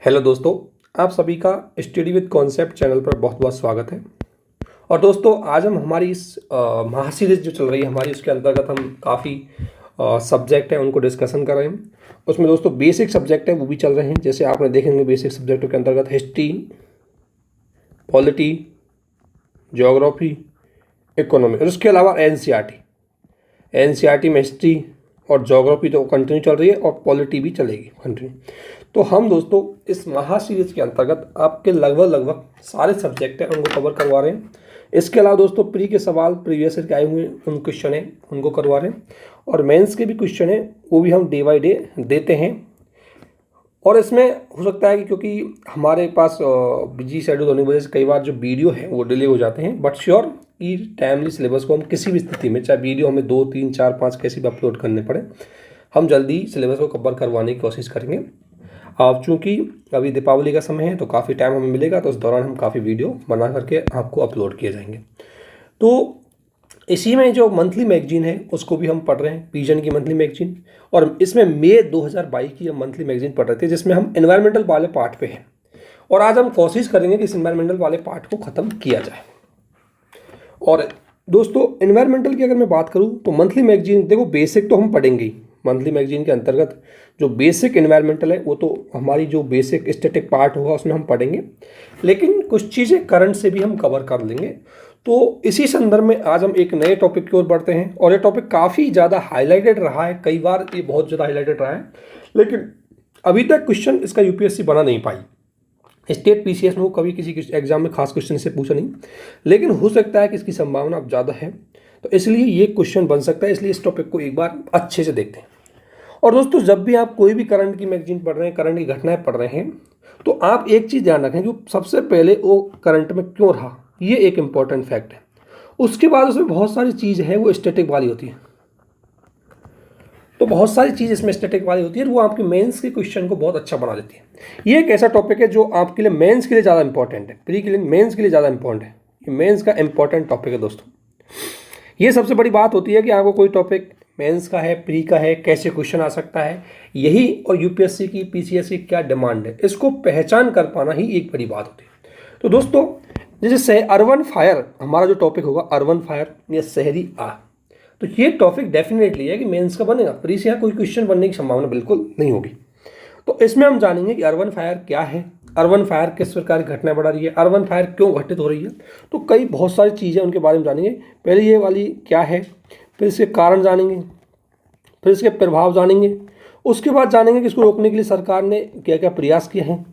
Hello दोस्तों, आप सभी का स्टडी विद कॉन्सेप्ट चैनल पर बहुत बहुत स्वागत है। और दोस्तों आज हम हमारी इस महासीरीज जो चल रही है हमारी, उसके अंतर्गत हम काफ़ी सब्जेक्ट हैं उनको डिस्कशन कर रहे हैं। उसमें दोस्तों बेसिक सब्जेक्ट है वो भी चल रहे हैं, जैसे आपने देखेंगे बेसिक सब्जेक्टों के अंतर्गत हिस्ट्री, पॉलिटी, ज्योग्राफी, इकोनॉमी और उसके अलावा एनसीईआरटी में हिस्ट्री और ज्योग्राफी तो कंटिन्यू चल रही है और पॉलिटी भी चलेगी कंटिन्यू। तो हम दोस्तों इस महासीरीज के अंतर्गत आपके लगभग सारे सब्जेक्ट हैं उनको कवर करवा रहे हैं। इसके अलावा दोस्तों प्री के सवाल प्रीवियस ईयर के आए हुए उन क्वेश्चन हैं उनको करवा रहे हैं, और मेंस के भी क्वेश्चन हैं वो भी हम डे बाय डे देते हैं। और इसमें हो सकता है कि क्योंकि हमारे पास बिजी शेड्यूल होने की वजह से कई बार जो वीडियो है वो डिले हो जाते हैं, बट श्योर कि टाइमली सिलेबस को हम किसी भी स्थिति में, चाहे वीडियो हमें 2, 3, 4, 5 कैसे भी अपलोड करने पड़े, हम जल्दी सिलेबस को कवर करवाने की कोशिश करेंगे। अब चूँकि अभी दीपावली का समय है तो काफ़ी टाइम हमें मिलेगा, तो उस दौरान हम काफ़ी वीडियो बना करके आपको अपलोड किए जाएंगे। तो इसी में जो मंथली मैगजीन है उसको भी हम पढ़ रहे हैं, पीजन की मंथली मैगजीन, और इसमें मई 2022 की हम मंथली मैगजीन पढ़ रहे थे जिसमें हम एनवायरमेंटल वाले पार्ट पे हैं। और आज हम कोशिश करेंगे कि इस एनवायरमेंटल वाले पार्ट को ख़त्म किया जाए। और दोस्तों एनवायरमेंटल की अगर मैं बात करूँ तो मंथली मैगजीन देखो, बेसिक तो हम पढ़ेंगे ही। मंथली मैगजीन के अंतर्गत जो बेसिक एनवायरमेंटल है वो तो हमारी जो बेसिक स्टैटिक पार्ट होगा उसमें हम पढ़ेंगे, लेकिन कुछ चीज़ें करंट से भी हम कवर कर लेंगे। तो इसी संदर्भ में आज हम एक नए टॉपिक की ओर बढ़ते हैं, और ये टॉपिक काफ़ी ज़्यादा हाईलाइटेड रहा है, कई बार ये बहुत ज़्यादा हाईलाइटेड रहा है, लेकिन अभी तक क्वेश्चन इसका यूपीएससी बना नहीं पाई। स्टेट पीसीएस में वो कभी किसी एग्जाम में खास क्वेश्चन से पूछा नहीं, लेकिन हो सकता है कि इसकी संभावना अब ज़्यादा है, तो इसलिए ये क्वेश्चन बन सकता है। इसलिए इस टॉपिक को एक बार अच्छे से देखते हैं। और दोस्तों जब भी आप कोई भी करंट की मैगजीन पढ़ रहे हैं, करंट की घटनाएं पढ़ रहे हैं, तो आप एक चीज़ ध्यान रखें, जो सबसे पहले वो करंट में क्यों रहा, ये एक इम्पॉर्टेंट फैक्ट है। उसके बाद उसमें बहुत सारी चीज़ है वो स्टैटिक वाली होती है। तो बहुत सारी चीज़ इसमें स्टैटिक वाली होती है, वो आपके मेंस के क्वेश्चन को बहुत अच्छा बना देती है। ये एक ऐसा टॉपिक है जो आपके लिए मेंस के लिए ज़्यादा इंपॉर्टेंट है, प्री के लिए मेंस के लिए ज़्यादा इंपॉर्टेंट है। ये मेंस का इंपॉर्टेंट टॉपिक है दोस्तों। ये सबसे बड़ी बात होती है कि आपको कोई टॉपिक मेंस का है, प्री का है, कैसे क्वेश्चन आ सकता है, यही और यूपीएससी की, पीसीएस की क्या डिमांड है, इसको पहचान कर पाना ही एक बड़ी बात होती है। तो दोस्तों जैसे अर्बन फायर हमारा जो टॉपिक होगा, अर्बन फायर या शहरी आग, तो ये टॉपिक डेफिनेटली है कि मेंस का बनेगा, प्री से यहाँ कोई क्वेश्चन बनने की संभावना बिल्कुल नहीं होगी। तो इसमें हम जानेंगे कि अर्बन फायर क्या है, अर्बन फायर किस प्रकार की घटना बढ़ा रही है, अर्बन फायर क्यों घटित हो रही है, तो कई बहुत सारी चीज़ें उनके बारे में जानेंगे। पहले ये वाली क्या है, फिर इसके कारण जानेंगे, फिर इसके प्रभाव जानेंगे, उसके बाद जानेंगे कि इसको रोकने के लिए सरकार ने क्या क्या प्रयास किए हैं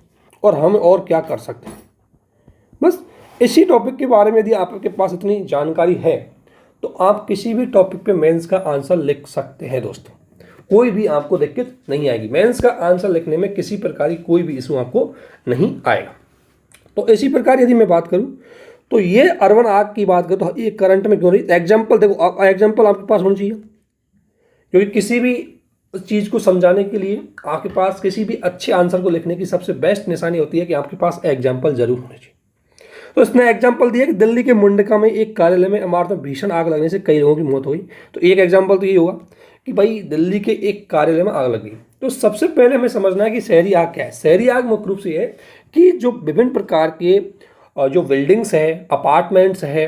और हम और क्या कर सकते हैं। बस इसी टॉपिक के बारे में यदि आपके पास इतनी जानकारी है तो आप किसी भी टॉपिक पे मेंस का आंसर लिख सकते हैं दोस्तों, कोई भी आपको दिक्कत नहीं आएगी। मेंस का आंसर लिखने में किसी प्रकार की कोई भी इशू आपको नहीं आएगा। तो इसी प्रकार यदि मैं बात करूं तो ये अर्बन आग की बात करूं तो ये करंट में क्यों रही, एग्जाम्पल देखो, एग्जाम्पल आपके पास होना चाहिए, क्योंकि किसी भी चीज़ को समझाने के लिए आपके पास किसी भी अच्छे आंसर को लिखने की सबसे बेस्ट निशानी होती है कि आपके पास एग्जाम्पल जरूर होने चाहिए। तो इसने एग्जाम्पल दिया कि दिल्ली के मुंडका में एक कार्यालय में इमारत में भीषण आग लगने से कई लोगों की मौत हुई। तो एक एग्जाम्पल तो ये होगा कि भाई दिल्ली के एक कार्यालय में आग लगी। तो सबसे पहले हमें समझना है कि शहरी आग क्या है। शहरी आग मुख्य रूप से है कि जो विभिन्न प्रकार के जो बिल्डिंग्स है, अपार्टमेंट्स है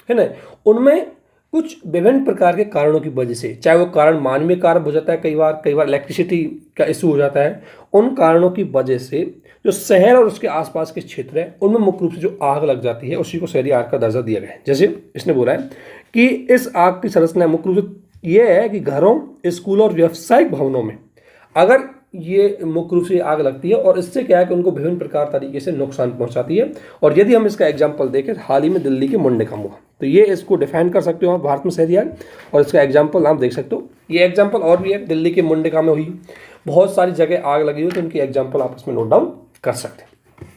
ना, उनमें कुछ विभिन्न प्रकार के कारणों की वजह से, चाहे वो कारण मानवीय कारण हो जाता है, कई बार इलेक्ट्रिसिटी का इशू हो जाता है, उन कारणों की वजह से जो शहर और उसके आसपास के क्षेत्र है उनमें मुख्य रूप से जो आग लग जाती है उसी को शहरी आग का दर्जा दिया गया है। जैसे इसने बोला है कि इस आग की संरचना मुख्य रूप से ये है कि घरों, स्कूल और व्यावसायिक भवनों में अगर ये मुख्य रूप से आग लगती है, और इससे क्या है कि उनको विभिन्न प्रकार तरीके से नुकसान पहुंचाती है। और यदि हम इसका एग्जाम्पल देखें, हाल ही में दिल्ली के मुंडका हुआ, तो ये इसको डिफाइन कर सकते हो आप भारत में शहरी आग, और इसका एग्जाम्पल आप देख सकते हो। ये एग्जाम्पल और भी है, दिल्ली के मुंडका में हुई, बहुत सारी जगह आग लगी हुई, तो उनकी एग्जाम्पल आप इसमें नोट डाउन कर सकते हैं।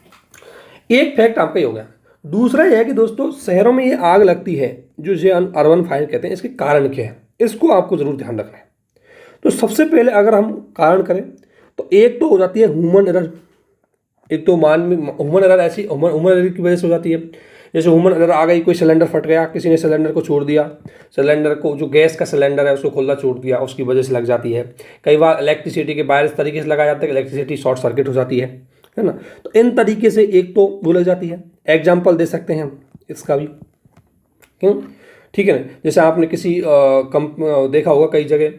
एक फैक्ट आपका ही हो गया। दूसरा यह है कि दोस्तों शहरों में ये आग लगती है जो अर्बन फायर कहते हैं, इसके कारण क्या है, इसको आपको जरूर ध्यान रखना है। तो सबसे पहले अगर हम कारण करें तो एक तो हो जाती है ह्यूमन एरर। एक तो ह्यूमन एरर ऐसी ह्यूमन एरर की वजह से हो जाती है, जैसे ह्यूमन एरर आ गई, कोई सिलेंडर फट गया, किसी ने सिलेंडर को छोड़ दिया, सिलेंडर को जो गैस का सिलेंडर है उसको खुला छोड़ दिया, उसकी वजह से लग जाती है। कई बार इलेक्ट्रिसिटी के वायर इस तरीके से लगाया जाता है कि इलेक्ट्रिसिटी शॉर्ट सर्किट हो जाती है। है ना। तो इन तरीके से एक तो वो लग जाती है। एग्जाम्पल दे सकते हैं हम इसका भी, क्यों, ठीक है ना। जैसे आपने किसी देखा होगा कई जगह,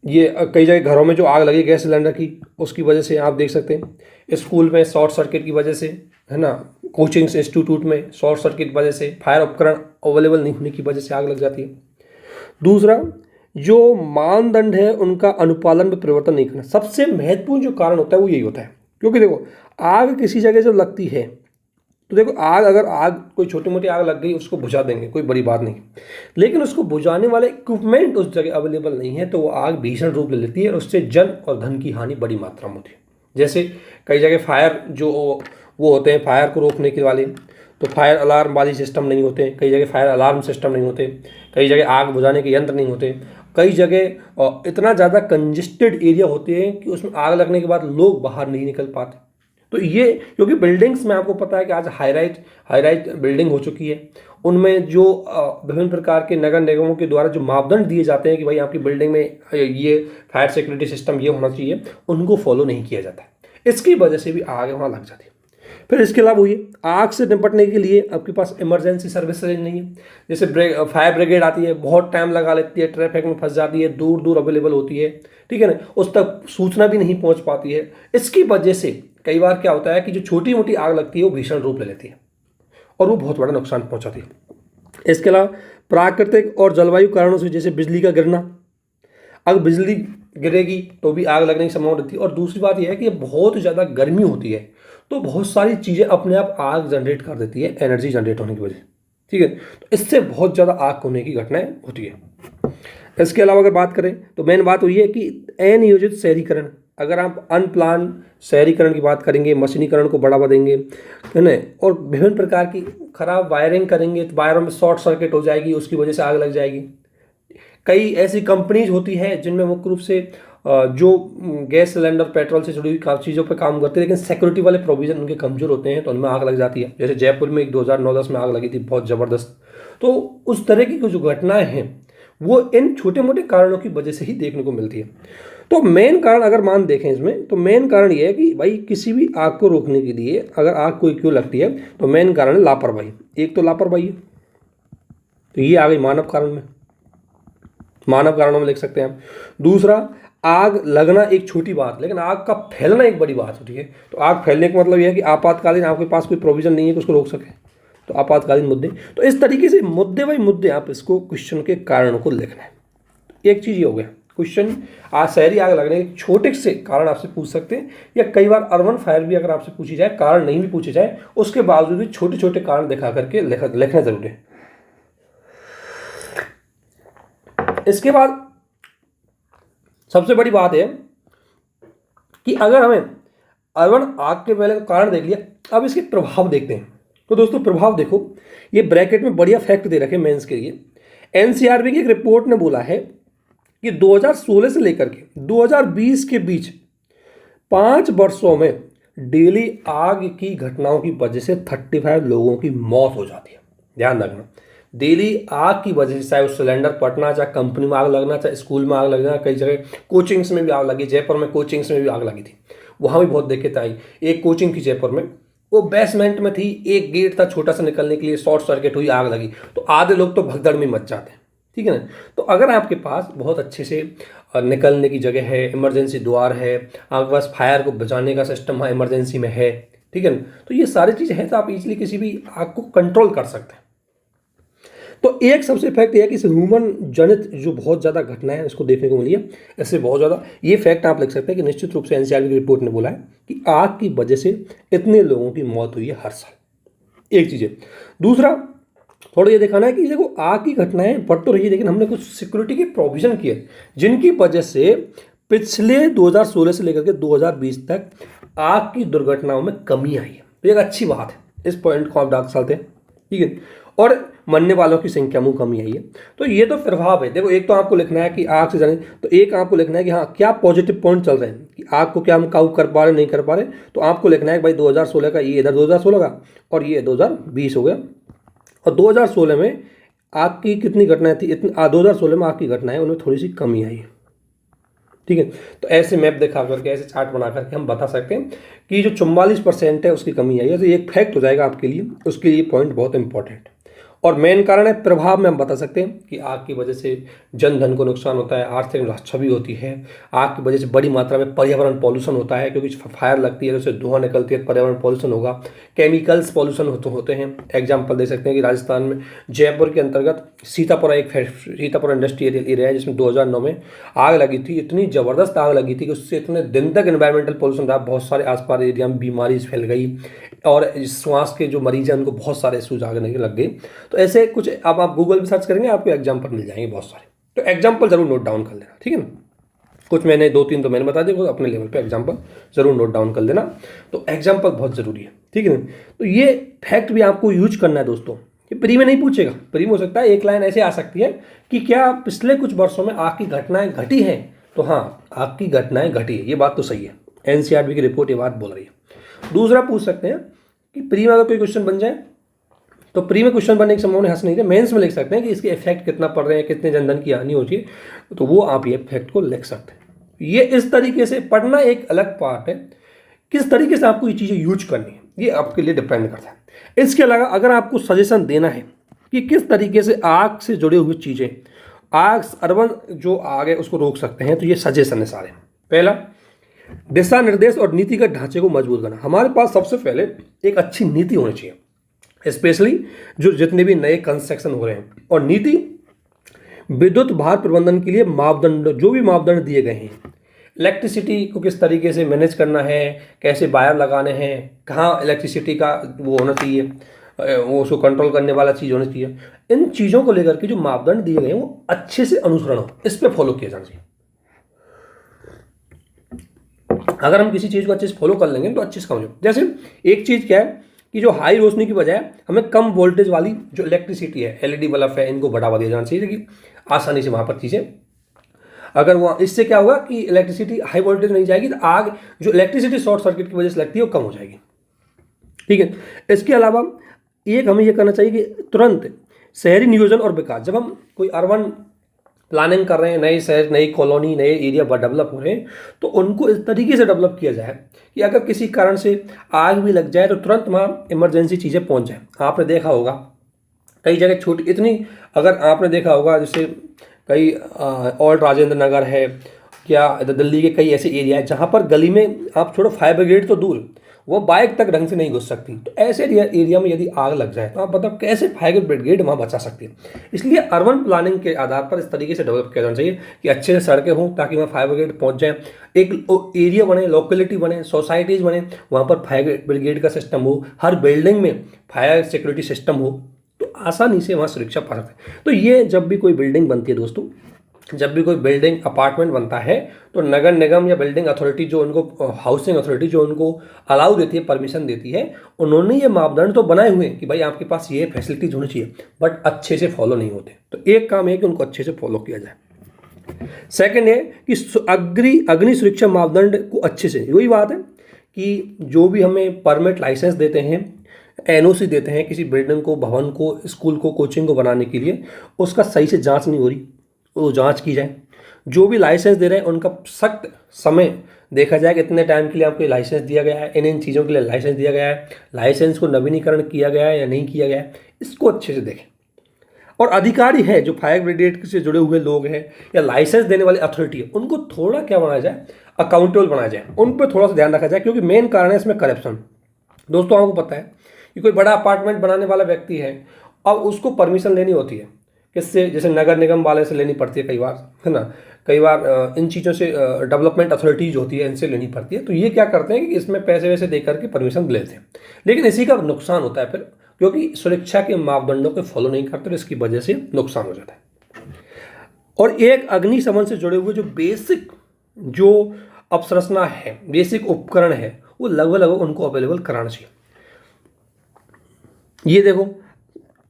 ये कई जगह घरों में जो आग लगी गैस सिलेंडर की, उसकी वजह से आप देख सकते हैं स्कूल में शॉर्ट सर्किट की वजह से, है ना, कोचिंग इंस्टीट्यूट में शॉर्ट सर्किट की वजह से, फायर उपकरण अवेलेबल नहीं होने की वजह से आग लग जाती है। दूसरा, जो मानदंड है उनका अनुपालन में परिवर्तन नहीं करना, सबसे महत्वपूर्ण जो कारण होता है वो यही होता है। क्योंकि देखो, आग किसी जगह जब लगती है तो देखो, अगर कोई छोटी मोटी आग लग गई उसको बुझा देंगे, कोई बड़ी बात नहीं, लेकिन उसको बुझाने वाले इक्विपमेंट उस जगह अवेलेबल नहीं है तो वो आग भीषण रूप ले लेती है और उससे जन और धन की हानि बड़ी मात्रा में होती है। जैसे कई जगह फायर जो वो होते हैं फायर को रोकने के वाले, तो फायर अलार्म वाली सिस्टम नहीं होते, कई जगह फायर अलार्म सिस्टम नहीं होते, कई जगह आग बुझाने के यंत्र नहीं होते, कई जगह इतना ज़्यादा कंजेस्टेड एरिया होते हैं कि उसमें आग लगने के बाद लोग बाहर नहीं निकल पाते। तो ये, क्योंकि बिल्डिंग्स में आपको पता है कि आज हाई राइज बिल्डिंग हो चुकी है, उनमें जो विभिन्न प्रकार के नगर निगमों के द्वारा जो मापदंड दिए जाते हैं कि भाई आपकी बिल्डिंग में ये फायर सिक्योरिटी सिस्टम ये होना चाहिए, उनको फॉलो नहीं किया जाता। इसकी वजह से भी आग वहाँ लग जाती है। फिर इसके अलावा हुई आग से निपटने के लिए आपके पास इमरजेंसी सर्विसेज नहीं है। जैसे फायर ब्रिगेड आती है, बहुत टाइम लगा लेती है, ट्रैफिक में फंस जाती है, दूर दूर अवेलेबल होती है, ठीक है ना, उस तक सूचना भी नहीं पहुंच पाती है। इसकी वजह से कई बार क्या होता है कि जो छोटी मोटी आग लगती है वो भीषण रूप ले लेती है और वो बहुत बड़ा नुकसान पहुंचाती है। इसके अलावा प्राकृतिक और जलवायु कारणों से, जैसे बिजली का गिरना, अगर बिजली गिरेगी तो भी आग लगने की संभावना रहती है। और दूसरी बात यह है कि बहुत ज़्यादा गर्मी होती है तो बहुत सारी चीज़ें अपने आप आग जनरेट कर देती है, एनर्जी जनरेट होने की वजह से, ठीक है। तो इससे बहुत ज़्यादा आग होने की घटनाएं होती है। इसके अलावा अगर बात करें तो मेन बात वही है कि अनियोजित शहरीकरण, अगर आप अनप्लान शहरीकरण की बात करेंगे, मशीनीकरण को बढ़ावा देंगे, है ना, और विभिन्न प्रकार की खराब वायरिंग करेंगे तो वायरों में शॉर्ट सर्किट हो जाएगी, उसकी वजह से आग लग जाएगी। कई ऐसी कंपनीज होती है जिनमें मुख्य रूप से जो गैस सिलेंडर पेट्रोल से जुड़ी हुई चीज़ों पर काम करते हैं, लेकिन सिक्योरिटी वाले प्रोविजन उनके कमजोर होते हैं तो उनमें आग लग जाती है। जैसे जयपुर में 2009-10 में आग लगी थी बहुत ज़बरदस्त। तो उस तरह की जो घटनाएं हैं वो इन छोटे मोटे कारणों की वजह से ही देखने को मिलती है। तो मेन कारण अगर मान देखें इसमें, तो मेन कारण ये है कि भाई किसी भी आग को रोकने के लिए अगर आग कोई क्यों लगती है तो मेन कारण है लापरवाही। एक तो लापरवाही है, तो ये आ गई मानव कारणों में लिख सकते हैं हम। दूसरा, आग लगना एक छोटी बात, लेकिन आग का फैलना एक बड़ी बात होती है। तो आग फैलने का मतलब यह है कि आपातकालीन आपके पास कोई प्रोविजन नहीं है कि उसको रोक सके, तो आपातकालीन मुद्दे। तो इस तरीके से मुद्दे बाई मुद्दे आप इसको क्वेश्चन के कारणों को लिखना है। एक चीज़ ये हो गया क्वेश्चन, आज शहरी आग लगने के छोटे से कारण आपसे पूछ सकते हैं, या कई बार अर्बन फायर भी अगर आपसे पूछी जाए, कारण नहीं भी पूछे जाए, उसके बावजूद भी छोटे छोटे कारण दिखा करके लिखना जरूरी है। इसके बाद सबसे बड़ी बात है कि अगर हमें अर्बन आग के पहले का कारण देख लिया, अब इसके प्रभाव देखते हैं। तो दोस्तों प्रभाव देखो, ये ब्रैकेट में बढ़िया फैक्ट दे रखे मेंस के लिए। एनसीआरबी की एक रिपोर्ट ने बोला है कि 2016 से लेकर के 2020 के बीच 5 वर्षों में डेली आग की घटनाओं की वजह से 35 लोगों की मौत हो जाती है। ध्यान रखना, डेली आग की वजह से, चाहे उस सिलेंडर फटना, चाहे कंपनी में आग लगना, चाहे स्कूल में आग लगना, कई जगह कोचिंग्स में भी आग लगी। जयपुर में कोचिंग्स में भी आग लगी थी, वहाँ भी बहुत दिक्कत आई। एक कोचिंग थी जयपुर में, वो बेसमेंट में थी, एक गेट था छोटा सा निकलने के लिए, शॉर्ट सर्किट हुई, आग लगी, तो आधे लोग तो भगदड़ में मच जाते हैं, ठीक है ना। तो अगर आपके पास बहुत अच्छे से निकलने की जगह है, इमरजेंसी द्वार है, आपके पास फायर को बचाने का सिस्टम है, इमरजेंसी में है, ठीक है ना, तो ये सारी चीज़ें हैं तो आप इजीली किसी भी आग को कंट्रोल कर सकते हैं। तो एक सबसे फैक्ट यह है कि ह्यूमन जनित जो बहुत ज़्यादा घटनाएं हैं इसको देखने को मिली है, इससे बहुत ज़्यादा ये फैक्ट आप लिख सकते हैं कि निश्चित रूप से एनसीआरबी की रिपोर्ट ने बोला है कि आग की वजह से इतने लोगों की मौत हुई है हर साल। एक चीज़ है। दूसरा, थोड़ा ये दिखाना है कि देखो आग की घटनाएं बढ़ तो रही है, लेकिन हमने कुछ सिक्योरिटी के प्रोविजन किए जिनकी वजह से पिछले 2016 से लेकर के 2020 तक आग की दुर्घटनाओं में कमी आई है। तो एक अच्छी बात है, इस पॉइंट को आप डाल सकते हैं, ठीक है। और मरने वालों की संख्या में कमी आई है। तो ये तो प्रभाव है। देखो, एक तो आपको लिखना है कि आग से जाने, तो एक आपको लिखना है कि हाँ क्या पॉजिटिव पॉइंट चल रहे हैं, कि आग को क्या हम काबू कर पा रहे नहीं कर पा रहे। तो आपको लिखना है कि भाई 2016 का ये इधर 2016 का और ये 2020 हो गया। और 2016 में आग की कितनी घटनाएं थी, 2016 में आग की घटनाएं उनमें थोड़ी सी कमी आई है, ठीक है। तो ऐसे मैप दिखा करके, ऐसे चार्ट बना करके हम बता सकते हैं कि जो 44% है उसकी कमी आई है। तो ये एक फैक्ट हो जाएगा आपके लिए, उसके लिए पॉइंट बहुत इंपॉर्टेंट। और मेन कारण है प्रभाव में हम बता सकते हैं कि आग की वजह से जनधन को नुकसान होता है, आर्थिक छवि होती है। आग की वजह से बड़ी मात्रा में पर्यावरण पॉल्यूशन होता है, क्योंकि फायर लगती है तो उससे धुआं निकलती है, पर्यावरण पॉल्यूशन होगा। केमिकल्स पॉल्यूशन होते हैं। एग्जाम्पल दे सकते हैं कि राजस्थान में जयपुर के अंतर्गत सीतापुर इंडस्ट्रियल एरिया है, जिसमें 2009 में आग लगी थी। इतनी ज़बरदस्त आग लगी थी कि उससे इतने दिन तक एनवायरमेंटल पॉल्यूशन रहा, बहुत सारे आसपास एरिया में बीमारी फैल गई और श्वास के जो मरीज हैं उनको बहुत सारे इशूज आगे लग गए। तो ऐसे कुछ अब आप गूगल पे सर्च करेंगे, आपको एग्जाम्पल मिल जाएंगे बहुत सारे। तो एग्जाम्पल जरूर नोट डाउन कर लेना, ठीक है ना। कुछ मैंने 2-3 तो मैंने बता दिया, अपने लेवल पे एग्जाम्पल जरूर नोट डाउन कर लेना। तो एग्जाम्पल बहुत जरूरी है, ठीक है ना। तो ये फैक्ट भी आपको यूज करना है दोस्तों। ये प्री में नहीं पूछेगा, प्री में हो सकता है एक लाइन ऐसे आ सकती है कि क्या पिछले कुछ वर्षों में आग की घटनाएं घटी हैं। तो हाँ, आग की घटनाएं घटी है, ये बात तो सही है। एनसीईआरटी की रिपोर्ट ये बात बोल रही है। दूसरा पूछ सकते हैं कि प्री में अगर कोई क्वेश्चन बन जाए, तो प्री में क्वेश्चन बनने की संभावना हंस नहीं है, मेंस में लिख सकते हैं कि इसके इफेक्ट कितना पड़ रहे हैं, कितने जनधन की हानि होती है, तो वो आप ये इफेक्ट को लिख सकते हैं। ये इस तरीके से पढ़ना एक अलग पार्ट है, किस तरीके से आपको ये चीज़ें यूज करनी है ये आपके लिए डिपेंड करता है। इसके अलावा अगर आपको सजेशन देना है कि किस तरीके से आग से जुड़े हुए चीज़ें, आग अर्बन जो आग है उसको रोक सकते हैं, तो ये सजेशन है सारे। पहला, दिशा निर्देश और नीतिगत ढांचे को मजबूत करना। हमारे पास सबसे पहले एक अच्छी नीति होनी चाहिए, स्पेशली जो जितने भी नए कंस्ट्रक्शन हो रहे हैं। और नीति विद्युत भार प्रबंधन के लिए मापदंड, जो भी मापदंड दिए गए हैं, इलेक्ट्रिसिटी को किस तरीके से मैनेज करना है, कैसे वायर लगाने हैं, कहाँ इलेक्ट्रिसिटी का वो होना चाहिए, वो उसको कंट्रोल करने वाला चीज़ होनी चाहिए, इन चीज़ों को लेकर के जो मापदंड दिए गए हैं वो अच्छे से अनुसरण हो, इस पर फॉलो किया जाना चाहिए। अगर हम किसी चीज़ को अच्छे से फॉलो कर लेंगे तो अच्छे से काम हो। जैसे एक चीज़ क्या है कि जो हाई रोशनी की बजाय हमें कम वोल्टेज वाली जो इलेक्ट्रिसिटी है, एलईडी बल्ब है, इनको बढ़ावा दिया जाना चाहिए कि आसानी से वहाँ पर चीज़ें, अगर वो, इससे क्या होगा कि इलेक्ट्रिसिटी हाई वोल्टेज नहीं जाएगी तो आग जो इलेक्ट्रिसिटी शॉर्ट सर्किट की वजह से लगती है वो कम हो जाएगी, ठीक है। इसके अलावा एक हमें ये करना चाहिए कि तुरंत शहरी नियोजन और विकास, जब हम कोई अर्बन प्लानिंग कर रहे हैं, नए शहर, नई कॉलोनी, नए एरिया डेवलप हो रहे हैं, तो उनको इस तरीके से डेवलप किया जाए कि अगर किसी कारण से आग भी लग जाए तो तुरंत वहाँ इमरजेंसी चीज़ें पहुँच जाए। आपने देखा होगा कई जगह छोटी इतनी, अगर आपने देखा होगा जैसे कई ओल्ड राजेंद्र नगर है, क्या दिल्ली के कई ऐसे एरिया है जहाँ पर गली में आप छोड़ो फायर ब्रिगेड तो दूर, वो बाइक तक ढंग से नहीं घुस सकती। तो ऐसे एरिया में यदि आग लग जाए तो आप बताओ कैसे फायर ब्रिगेड वहाँ बचा सकती है। इसलिए अर्बन प्लानिंग के आधार पर इस तरीके से डेवलप किया जाना चाहिए कि अच्छे से सड़कें हों ताकि वहाँ फायर ब्रिगेड पहुँच जाए, एक एरिया बने, लोकेलिटी बने, सोसाइटीज़ बने, वहाँ पर फायर ब्रिगेड का सिस्टम हो, हर बिल्डिंग में फायर सिक्योरिटी सिस्टम हो, तो आसानी से वहाँ सुरक्षा पा सकते हैं। तो ये जब भी कोई बिल्डिंग बनती है दोस्तों, जब भी कोई बिल्डिंग अपार्टमेंट बनता है तो नगर निगम या बिल्डिंग अथॉरिटी जो उनको, हाउसिंग अथॉरिटी जो उनको अलाउ देती है, परमिशन देती है, उन्होंने ये मापदंड तो बनाए हुए हैं कि भाई आपके पास ये फैसिलिटीज होनी चाहिए, बट अच्छे से फॉलो नहीं होते। तो एक काम है कि उनको अच्छे से फॉलो किया जाए। सेकंड है कि अग्नि सुरक्षा मापदंड को अच्छे से, वही बात है कि जो भी हमें परमिट लाइसेंस देते हैं, एनओसी देते हैं किसी बिल्डिंग को, भवन को, स्कूल को, कोचिंग को बनाने के लिए, उसका सही से जांच नहीं हो रही, वो जांच की जाए। जो भी लाइसेंस दे रहे हैं उनका सख्त समय देखा जाए कि इतने टाइम के लिए आपको लाइसेंस दिया गया है, इन चीज़ों के लिए लाइसेंस दिया गया है, लाइसेंस को नवीनीकरण किया गया है या नहीं किया गया है, इसको अच्छे से देखें। और अधिकारी है जो फायर ब्रिगेड से जुड़े हुए लोग हैं या लाइसेंस देने वाली अथॉरिटी है, उनको थोड़ा क्या बनाया जाए, अकाउंटेबल बनाया जाए, उन पर थोड़ा सा ध्यान रखा जाए, क्योंकि मेन कारण है इसमें करप्शन। दोस्तों आपको पता है कि कोई बड़ा अपार्टमेंट बनाने वाला व्यक्ति है, अब उसको परमिशन लेनी होती है किससे, जैसे नगर निगम वाले से लेनी पड़ती है कई बार, है ना, कई बार इन चीज़ों से डेवलपमेंट अथॉरिटीज होती है, इनसे लेनी पड़ती है। तो ये क्या करते हैं कि इसमें पैसे वैसे दे करके परमिशन लेते हैं, लेकिन इसी का नुकसान होता है फिर, क्योंकि सुरक्षा के मापदंडों को फॉलो नहीं करते, तो इसकी वजह से नुकसान हो जाता है। और एक अग्निशमन से जुड़े हुए जो बेसिक जो अवसंरचना है, बेसिक उपकरण है, वो लगभग उनको अवेलेबल कराना चाहिए। ये देखो,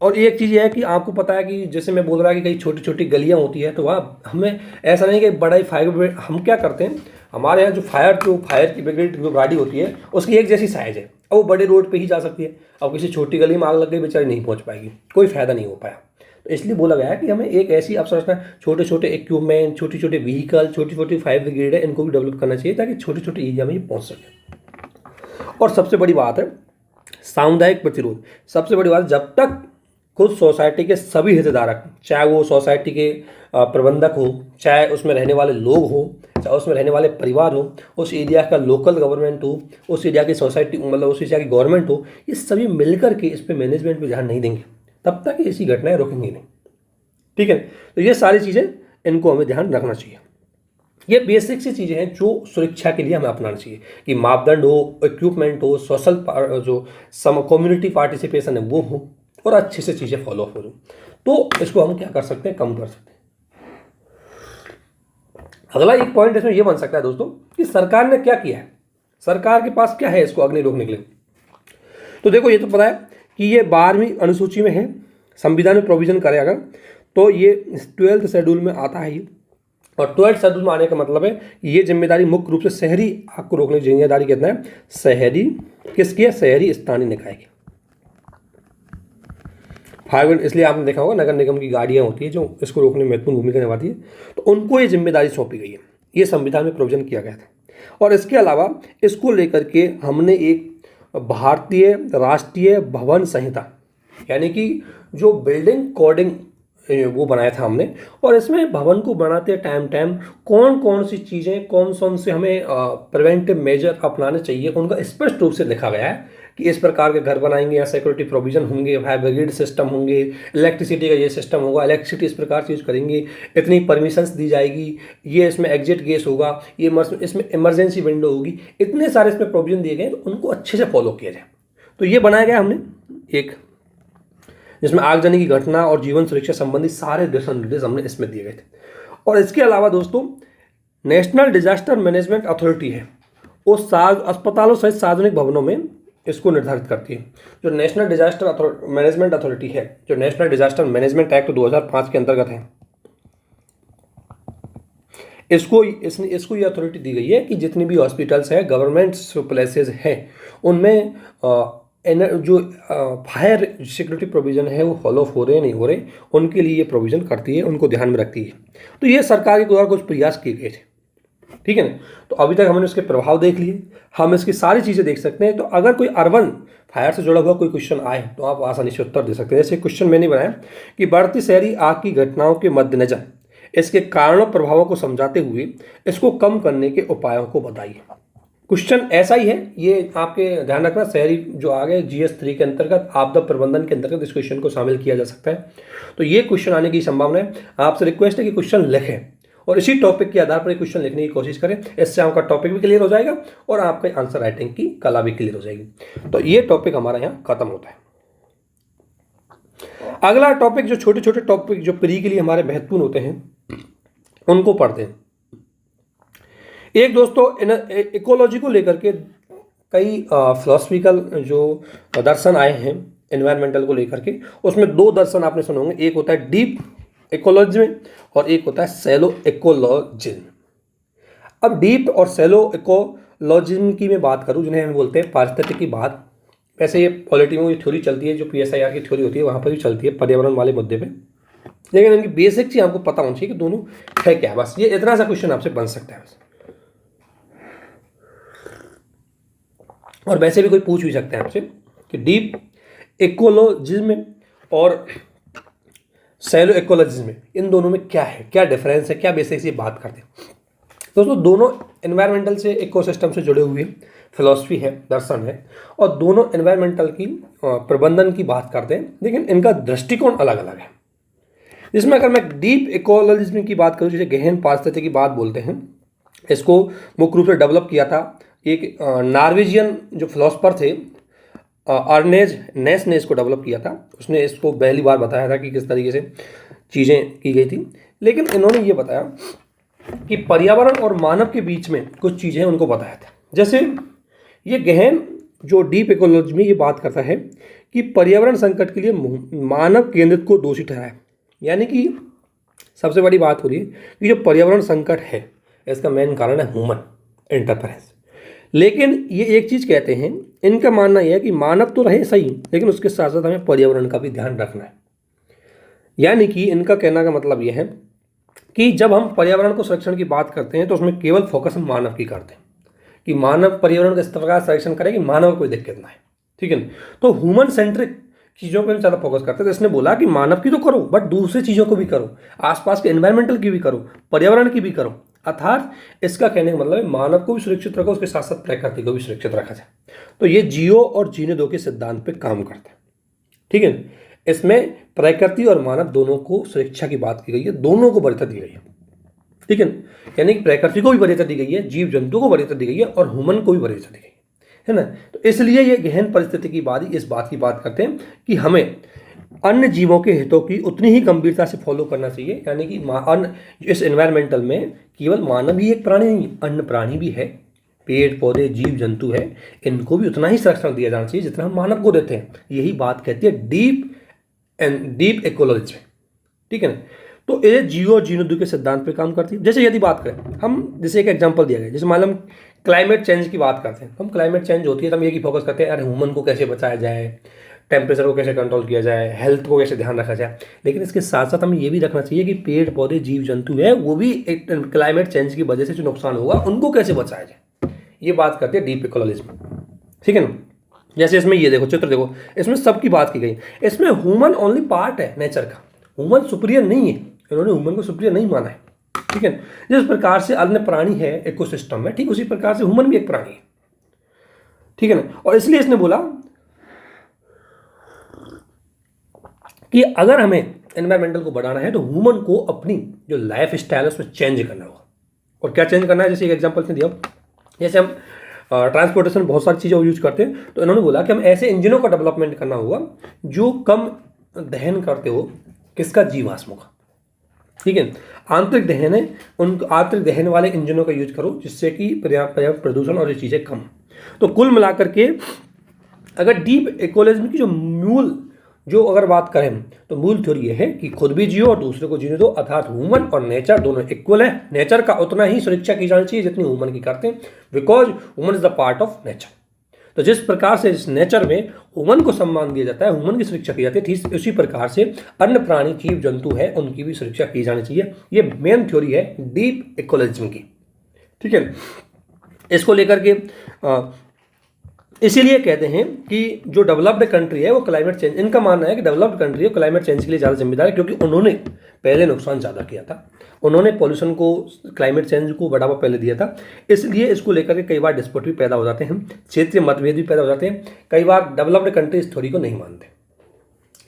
और एक चीज़ यह है कि आपको पता है कि जैसे मैं बोल रहा कि कई छोटी छोटी गलियां होती है, तो वहाँ हमें ऐसा नहीं कि बड़ा ही फायर ब्रिगेड, हम क्या करते हैं, हमारे यहाँ जो फायर की ब्रिगेड जो गाड़ी होती है उसकी एक जैसी साइज है, अब वो बड़े रोड पे ही जा सकती है। अब किसी छोटी गली में आग लग गई, बेचारी नहीं पहुँच पाएगी, कोई फायदा नहीं हो पाया। तो इसलिए बोला गया है कि हमें एक ऐसी अवसंरचना, छोटे छोटे इक्विपमेंट, छोटी छोटे व्हीकल, छोटी छोटी फायर ब्रिगेड है, इनको भी डेवलप करना चाहिए ताकि छोटे छोटे एरिया में ये पहुँच सके। और सबसे बड़ी बात है सामुदायिक प्रतिरोध। सबसे बड़ी बात, जब तक खुद सोसाइटी के सभी हितधारक, चाहे वो सोसाइटी के प्रबंधक हो, चाहे उसमें रहने वाले लोग हो, चाहे उसमें रहने वाले परिवार हो, उस एरिया का लोकल गवर्नमेंट हो, उस एरिया की सोसाइटी मतलब उस एरिया की गवर्नमेंट हो, ये सभी मिलकर के इस पे मैनेजमेंट पे ध्यान नहीं देंगे तब तक ऐसी घटनाएं रुकेंगी नहीं। ठीक है, तो ये सारी चीज़ें इनको हमें ध्यान रखना चाहिए। ये बेसिक सी चीज़ें हैं जो सुरक्षा के लिए हमें अपनाना चाहिए कि मापदंड हो, इक्विपमेंट हो, सोशल जो कम्युनिटी पार्टिसिपेशन है वो हो, और अच्छे से चीज़ें फॉलो हो। तो इसको हम क्या कर सकते हैं, कम कर सकते हैं। अगला एक पॉइंट इसमें यह बन सकता है दोस्तों कि सरकार ने क्या किया है, सरकार के पास क्या है इसको अग्नि रोकने के लिए। तो देखो, ये तो पता है कि ये 12वीं अनुसूची में है, संविधान में प्रोविजन करे अगर, तो ये 12th शेड्यूल में आता है ये। और 12th शेड्यूल में आने का मतलब है कि ये जिम्मेदारी मुख्य रूप से शहरी आग को रोकने की जिम्मेदारी कितना है, शहरी किसकी है, शहरी स्थानीय निकाय की। इसलिए आपने देखा होगा नगर निगम की गाड़ियां होती है जो इसको रोकने में महत्वपूर्ण भूमिका निभाती है, तो उनको ये जिम्मेदारी सौंपी गई है। ये संविधान में प्रोविजन किया गया था। और इसके अलावा इसको लेकर के हमने एक भारतीय राष्ट्रीय भवन संहिता, यानी कि जो बिल्डिंग कोडिंग वो बनाया था हमने, और इसमें भवन को बनाते टाइम कौन कौन सी चीज़ें, कौन से हमें प्रिवेंटिव मेजर अपनाने चाहिए, उनका स्पष्ट रूप से लिखा गया है कि इस प्रकार के घर बनाएंगे या सिक्योरिटी प्रोविजन होंगे, फायर ब्रिगेड सिस्टम होंगे, इलेक्ट्रिसिटी का ये सिस्टम होगा, इलेक्ट्रिसिटी इस प्रकार से यूज करेंगे, इतनी परमिशंस दी जाएगी, ये इसमें एग्जिट गेस होगा, ये इसमें इमरजेंसी विंडो होगी, इतने सारे इसमें प्रोविजन दिए गए, तो उनको अच्छे से फॉलो किया जाए। तो ये बनाया गया हमने एक, जिसमें आगजनी की घटना और जीवन सुरक्षा संबंधी सारे दिशा निर्देश हमने इसमें दिए गए थे। और इसके अलावा दोस्तों नेशनल डिजास्टर मैनेजमेंट अथॉरिटी है, वो अस्पतालों सहित सार्वजनिक भवनों में इसको निर्धारित करती है। जो नेशनल डिजास्टर मैनेजमेंट अथॉरिटी है, जो नेशनल डिजास्टर मैनेजमेंट एक्ट 2005 के अंतर्गत है, इसको ये अथॉरिटी दी गई है कि जितनी भी हॉस्पिटल्स है, गवर्नमेंट प्लेसेस है, उनमें जो फायर सिक्योरिटी प्रोविजन है वो फॉलो हो रहे नहीं हो रहे, उनके लिए ये प्रोविजन करती है, उनको ध्यान में रखती है। तो ये सरकार के द्वारा कुछ प्रयास किए गए थे। ठीक है ना। तो अभी तक हमने उसके प्रभाव देख लिए, हम इसकी सारी चीज़ें देख सकते हैं। तो अगर कोई अर्बन फायर से जुड़ा हुआ कोई क्वेश्चन आए तो आप आसानी से उत्तर दे सकते हैं। जैसे क्वेश्चन मैंने बनाया कि बढ़ती शहरी आग की घटनाओं के मद्देनजर इसके कारणों प्रभावों को समझाते हुए इसको कम करने के उपायों को बताइए। क्वेश्चन ऐसा ही है, ये आपके ध्यान रखना, शहरी जो आ गए GS3 के अंतर्गत, आपदा प्रबंधन के अंतर्गत इस क्वेश्चन को शामिल किया जा सकता है। तो ये क्वेश्चन आने की संभावना है। आपसे रिक्वेस्ट है कि क्वेश्चन लिखें और इसी टॉपिक के आधार पर एक क्वेश्चन लिखने की कोशिश करें। इससे आपका टॉपिक भी क्लियर हो जाएगा और आपके आंसर राइटिंग की कला भी क्लियर हो जाएगी। तो ये टॉपिक हमारा यहाँ खत्म होता है। अगला टॉपिक, जो छोटे छोटे टॉपिक जो प्री के लिए हमारे महत्वपूर्ण होते हैं, उनको पढ़ते हैं। एक दोस्तों इकोलॉजी को लेकर के कई फिलोसफिकल जो दर्शन आए हैं एनवायरमेंटल को लेकर के, उसमें दो दर्शन आपने सुने होंगे। एक होता है डीप इकोलॉजिज्म और एक होता है सैलो इकोलॉजिज्म। अब डीप और सैलो इकोलॉजिज्म की मैं बात करूं, जिन्हें हम बोलते हैं पारिस्थितिकी बात। वैसे ये पॉलिटी में थ्योरी चलती है, जो PSIR की थ्योरी होती है वहाँ पर भी चलती है पर्यावरण वाले मुद्दे पे, लेकिन इनकी बेसिक चीज़ आपको पता होनी चाहिए कि दोनों है क्या। बस ये इतना सा क्वेश्चन आपसे बन सकता है बस। और वैसे भी कोई पूछ भी सकते हैं आपसे कि डीप इकोलॉजिज्म और सैलो इकोलॉजिज्म, इन दोनों में क्या है, क्या डिफरेंस है, क्या बेसिक से बात करते हैं। दोस्तों दोनों एनवायरमेंटल से, इकोसिस्टम से जुड़े हुए फिलॉसफी है, दर्शन है, और दोनों एनवायरमेंटल की प्रबंधन की बात करते हैं, लेकिन इनका दृष्टिकोण अलग अलग है। जिसमें अगर मैं डीप इकोलॉजिज्म की बात करूँ, जिसे गहन पारिस्थितिकी की बात बोलते हैं, इसको मुख्य रूप से डेवलप किया था एक नॉर्वेजियन जो फिलोसफर थे, अर्नेज नेस ने इसको डेवलप किया था। उसने इसको पहली बार बताया था कि किस तरीके से चीज़ें की गई थी। लेकिन इन्होंने ये बताया कि पर्यावरण और मानव के बीच में कुछ चीज़ें उनको बताया था। जैसे ये गहन जो डीप इकोलॉजी में ये बात करता है कि पर्यावरण संकट के लिए मानव केंद्रित को दोषी ठहराए। यानी कि सबसे बड़ी बात हो रही है कि जो पर्यावरण संकट है इसका मेन कारण है ह्यूमन इंटरफेरेंस। लेकिन ये एक चीज़ कहते हैं, इनका मानना यह है कि मानव तो रहे सही, लेकिन उसके साथ साथ हमें पर्यावरण का भी ध्यान रखना है। यानी कि इनका कहना का मतलब यह है कि जब हम पर्यावरण को संरक्षण की बात करते हैं तो उसमें केवल फोकस हम मानव की करते हैं कि मानव पर्यावरण का इस प्रकार संरक्षण करे कि मानव को कोई दिक्कत ना है, ठीक है ना। तो ह्यूमन सेंट्रिक चीज़ों पर ज़्यादा फोकस करते हैं। तो इसने बोला कि मानव की तो करो बट दूसरी चीज़ों को भी करो, आसपास के एनवायरमेंटल की भी करो, पर्यावरण की भी करो। अर्थात इसका कहने का मतलब है मानव को भी सुरक्षित रखो, उसके साथ साथ प्रकृति को भी सुरक्षित रखा जाए। तो ये जियो और जीने दो के सिद्धांत पे काम करता है, ठीक है। इसमें प्रकृति और मानव दोनों को सुरक्षा की बात की गई है, दोनों को वरीयता दी गई है, ठीक है। यानी कि प्रकृति को भी वरीयता दी गई है, जीव जंतु को वरीयता दी गई है और ह्यूमन को भी वरीयता दी गई है ना। तो इसलिए ये गहन परिस्थिति की बात इस बात की बात करते हैं कि हमें अन्य जीवों के हितों की उतनी ही गंभीरता से फॉलो करना चाहिए। यानी कि इस एनवायरमेंटल में केवल मानव ही एक प्राणी नहीं, अन्य प्राणी भी है, पेड़ पौधे जीव जंतु है, इनको भी उतना ही संरक्षण दिया जाना चाहिए जितना हम मानव को देते हैं। यही बात कहती है डीप इकोलॉजी, ठीक है ना। तो ये जियो और जीनोदू के सिद्धांत पे काम करती है। जैसे यदि बात करें हम, जैसे एक एग्जांपल दिया गया, जैसे मान लो हम क्लाइमेट चेंज की बात करते हैं, हम क्लाइमेट चेंज होती है तो हम ये की फोकस करते हैं अरे ह्यूमन को कैसे बचाया जाए, टेम्परेचर को कैसे कंट्रोल किया जाए, हेल्थ को कैसे ध्यान रखा जाए। लेकिन इसके साथ साथ हमें ये भी रखना चाहिए कि पेड़ पौधे जीव जंतु है वो भी एक क्लाइमेट चेंज की वजह से जो नुकसान होगा उनको कैसे बचाया जाए। ये बात करते हैं डीप इकोलॉजी में, ठीक है ना। जैसे इसमें ये देखो चित्र देखो, इसमें सबकी बात की गई। इसमें ह्यूमन ओनली पार्ट है नेचर का, ह्यूमन सुपीरियर नहीं है, इन्होंने ह्यूमन को सुपीरियर नहीं माना है, ठीक है। जिस प्रकार से अन्य प्राणी है इकोसिस्टम में, ठीक उसी प्रकार से ह्यूमन भी एक प्राणी है, ठीक है ना। और इसलिए इसने बोला कि अगर हमें एनवायरमेंटल को बढ़ाना है तो ह्यूमन को अपनी जो लाइफ स्टाइल है उसमें चेंज करना होगा। और क्या चेंज करना है, जैसे एक एग्जांपल से दिया, जैसे हम ट्रांसपोर्टेशन में बहुत सारी चीज़ें यूज करते हैं, तो इन्होंने बोला कि हम ऐसे इंजनों का डेवलपमेंट करना होगा जो कम दहन करते हो किसका, जीवाश्मों का, ठीक है। आंतरिक दहन है, उन आंतरिक दहन वाले इंजनों का यूज करो जिससे कि पर्यावरण प्रदूषण और ये चीज़ें कम। तो कुल मिलाकर के अगर डीप इकोलॉजी की जो मूल जो अगर बात करें तो मूल थ्योरी ये है कि खुद भी जियो और दूसरे को जीने दो। अर्थात ह्यूमन और नेचर दोनों इक्वल है, नेचर का उतना ही सुरक्षा की जानी चाहिए जितनी ह्यूमन की करते हैं, because human is the part of nature. तो जिस प्रकार से इस नेचर में ह्यूमन को सम्मान दिया जाता है, ह्यूमन की सुरक्षा की जाती है, ठीक उसी प्रकार से अन्य प्राणी जीव जंतु है उनकी भी सुरक्षा की जानी चाहिए। ये मेन थ्योरी है डीप इकोलॉजी की, ठीक है। इसको लेकर के इसीलिए कहते हैं कि जो डेवलप्ड कंट्री है वो क्लाइमेट चेंज, इनका मानना है कि डेवलप्ड कंट्री है क्लाइमेट चेंज के लिए ज़्यादा जिम्मेदार है, क्योंकि उन्होंने पहले नुकसान ज़्यादा किया था, उन्होंने पॉल्यूशन को, क्लाइमेट चेंज को बढ़ावा पहले दिया था। इसलिए इसको लेकर के कई बार डिस्प्यूट भी पैदा हो जाते हैं, क्षेत्रीय मतभेद भी पैदा हो जाते हैं। कई बार डेवलप्ड कंट्री इस थ्योरी को नहीं मानते,